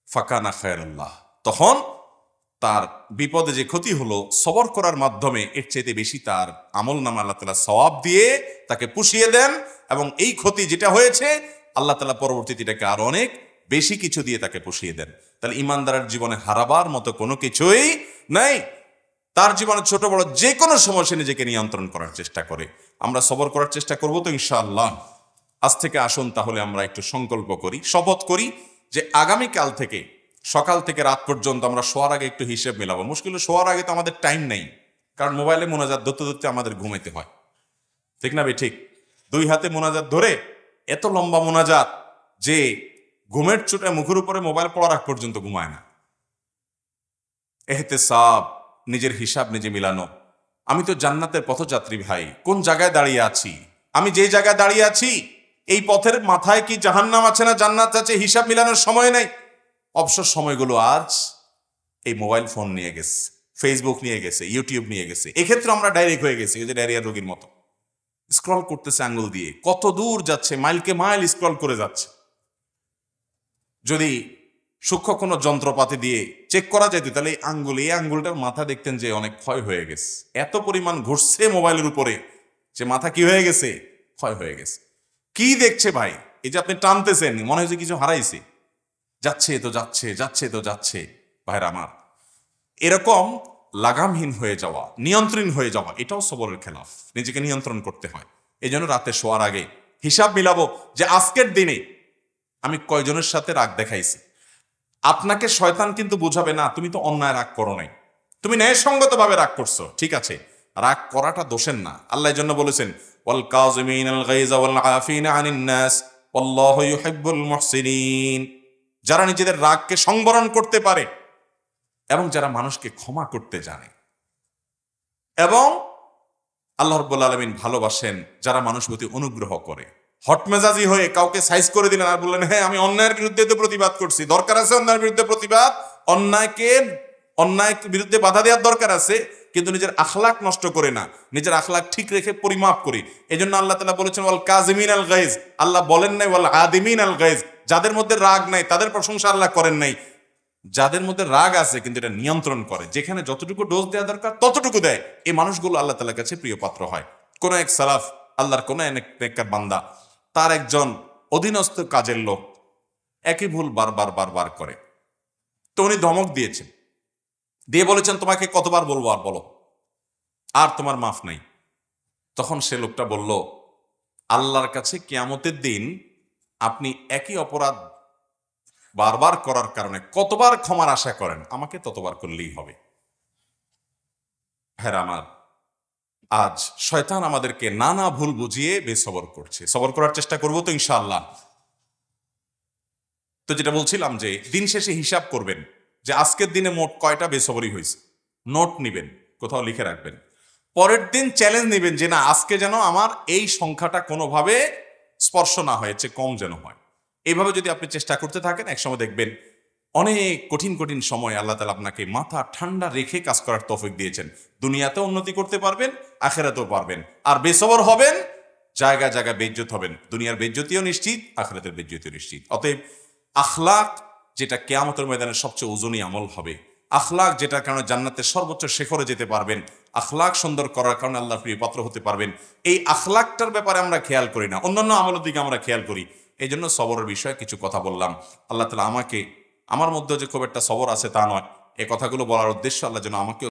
ফাকানা খায়রুল্লাহ, তখন তার বিপদে যে ক্ষতি হলো সবর করার মাধ্যমে এর চাইতে বেশি তার আমল নামা আল্লাহ তাআলা সওয়াব দিয়ে তাকে পুষিয়ে দেন, এবং এই ক্ষতি যেটা হয়েছে আল্লাহ তাআলা পরবর্তীতে এটাকে আরো অনেক বেশি কিছু দিয়ে তাকে পুষিয়ে দেন। তাহলে ঈমানদারের জীবনে হারাবার মতো কোনো কিছুই নাই। তার জীবনে ছোট বড় যে কোনো সময় সে নিজেকে নিয়ন্ত্রণ করার চেষ্টা করে। আমরা সবর করার চেষ্টা করব তো ইনশাআল্লাহ। আজ থেকে আসুন তাহলে আমরা একটু সংকল্প করি, শপথ করি যে আগামীকাল থেকে সকাল থেকে রাত পর্যন্ত আমরা শোয়ার আগে একটু হিসেব মেলাবো। মুশকিল শোয়ার আগে তো আমাদের টাইম নেই, কারণ মোবাইলে মোনাজাত ধরতে ধরতে আমাদের ঘুমাইতে হয়, ঠিক না ভাই? ঠিক, দুই হাতে মোনাজাত ধরে এত লম্বা মোনাজাত যে ঘুমের চোটে মুখের উপরে মোবাইল পড়ার আগ পর্যন্ত ঘুমায় না। এহতেসাব, নিজের হিসাব নিজে মিলানো। আমি তো জান্নাতের পথযাত্রী ভাই, কোন জায়গায় দাঁড়িয়ে আছি? আমি যে জায়গায় দাঁড়িয়ে আছি এই পথের মাথায় কি জাহান্নাম আছে না জান্নাত আছে, হিসাব মিলানোর সময় নেই। অবসর সময়গুলো আজ এই মোবাইল ফোন নিয়ে গেছে, ফেসবুক নিয়ে গেছে, ইউটিউব নিয়ে গেছে। এক্ষেত্রে আমরা ডাইরেক্ট হয়ে গেছি, ওই যে ডায়রিয়া রোগীর মতো স্ক্রল করতেছে আঙ্গুল দিয়ে, কত দূর যাচ্ছে, মাইলকে মাইল স্ক্রল করে যাচ্ছে। যদি সূক্ষ্ম কোনো যন্ত্রপাতি দিয়ে চেক করা যেত তাহলে এই আঙ্গুলটার মাথা দেখতেন যে অনেক ক্ষয় হয়ে গেছে। এত পরিমাণ ঘুরছে মোবাইলের উপরে যে মাথা কি হয়ে গেছে, ক্ষয় হয়ে গেছে। কি দেখছে ভাই? এই যে আপনি টানতেছেন, মনে হয় যে কিছু হারাইছে, যাচ্ছে তো যাচ্ছে, যাচ্ছে তো যাচ্ছে। ভাইরা আমার, এরকম লাগামহীন হয়ে যাওয়া, নিয়ন্ত্রণ হয়ে যাওয়া, এটাও সবরের খেলাফ। নিজেকে নিয়ন্ত্রণ করতে হয়। এই জন্য রাতে শোয়ার আগে হিসাব মিলাবো যে আজকের দিনে আমি কয়জনের সাথে রাগ দেখাইছি। আপনাকে শয়তান কিন্তু বুঝাবে না তুমি তো অন্যায় রাগ করো নাই, তুমি ন্যায়সঙ্গত ভাবে রাগ করছো, ঠিক আছে। রাগ করাটা দোষের না। আল্লাহ এই জন্য বলেছেন, ওয়াল কাযিমিনাল গায়যা ওয়াল আফিনা আনিন নাস ওয়াল্লাহু ইউহিব্বুল মুহসিনিন। যারা নিজেদের রাগকে সংবরণ করতে পারে এবং যারা মানুষকে ক্ষমা করতে জানে, এবং আল্লাহ রাব্বুল আলামিন ভালোবাসেন যারা মানুষ প্রতি অনুগ্রহ করে। হটমেজাজি হয়ে কাউকে সাইজ করে দিলেন আর বললেন, হ্যাঁ আমি অন্যায়ের বিরুদ্ধে তো প্রতিবাদ করছি, দরকার আছে অন্যায়ের বিরুদ্ধে প্রতিবাদ, অন্যায় বিরুদ্ধে বাধা দেওয়ার দরকার আছে, কিন্তু নিজের আখলাক নষ্ট করে না, নিজের আখলাক ঠিক রেখে পরিমাপ করি। এই জন্য আল্লাহ তাআলা বলেছেন ওয়াল কাযিমিন আল গায়জ, আল্লাহ বলেন নাই ওয়াল আদিমিন আল গায়জ। যাদের মধ্যে রাগ নাই তাদের প্রশংসা আল্লাহ করেন নাই, যাদের মধ্যে রাগ আছে কিন্তু এটা নিয়ন্ত্রণ করে, যেখানে যতটুকু ডোজ দেওয়া দরকার ততটুকু দেয়, এই মানুষগুলো আল্লাহ তাআলার কাছে প্রিয় পাত্র হয়। কোন এক সালাফ, আল্লাহর কোন এক নেককার বান্দা, তার একজন অধীনস্থ কাজের লোক একই ভুল বারবার করে, তো উনি ধমক দিয়েছেন, দিয়ে বলেছেন তোমাকে কতবার বলবো আর বলো, আর তোমার মাফ নাই। তখন সে লোকটা বলল, আল্লাহর কাছে কিয়ামতের দিন আপনি একই অপরাধ বারবার করার কারণে কতবার ক্ষমার আশা করেন, আমাকে ততবার করলেই হবে। হ্যাঁ আমার, আজ শয়তান আমাদেরকে নানা ভুল বুঝিয়ে বেসবর করছে। সবর করার চেষ্টা করবো তো ইনশাআল্লাহ। তো যেটা বলছিলাম যে দিন শেষে হিসাব করবেন যে আজকের দিনে মোট কয়টা বেসবরি হয়েছে, নোট নিবেন, কোথাও লিখে রাখবেন। পরের দিন চ্যালেঞ্জ নেবেন যে না, আজকে যেন আমার এই সংখ্যাটা কোনোভাবে স্পর্শ না হয়েছে, কম যেন হয়। এইভাবে যদি আপনি চেষ্টা করতে থাকেন, একসময় দেখবেন অনেক কঠিন কঠিন সময় আল্লাহ তাআলা আপনাকে মাথা ঠান্ডা রেখে কাজ করার তৌফিক দিয়েছেন। দুনিয়াতেও উন্নতি করতে পারবেন, আখিরাতেও পারবেন। আর বেসবর হবেন, জায়গায় জায়গায় বেইজ্জত হবেন। দুনিয়ার বেইজ্জতিও নিশ্চিত, আখিরাতের বেইজ্জতিও নিশ্চিত। অতএব আখলাক, যেটা কিয়ামতের ময়দানে সবচেয়ে ওজনী আমল হবে, আখলাক যেটার কারণে জান্নাতের সর্বোচ্চ শিখরে যেতে পারবেন, আখলাক সুন্দর করার কারণে আল্লাহ প্রিয় পাত্র হতে পারবেন। এই আখলাকটার ব্যাপারে আমরা খেয়াল করি না, অন্যান্য আমলের দিকে আমরা খেয়াল করি। এই জন্য সবরের বিষয়ে কিছু কথা বললাম। আল্লাহ তাআলা আমাকে, আমার মধ্যে যে খুব একটা সবর আছে তা নয়, এই কথাগুলো বলার উদ্দেশ্য আল্লাহ যেন আমাকে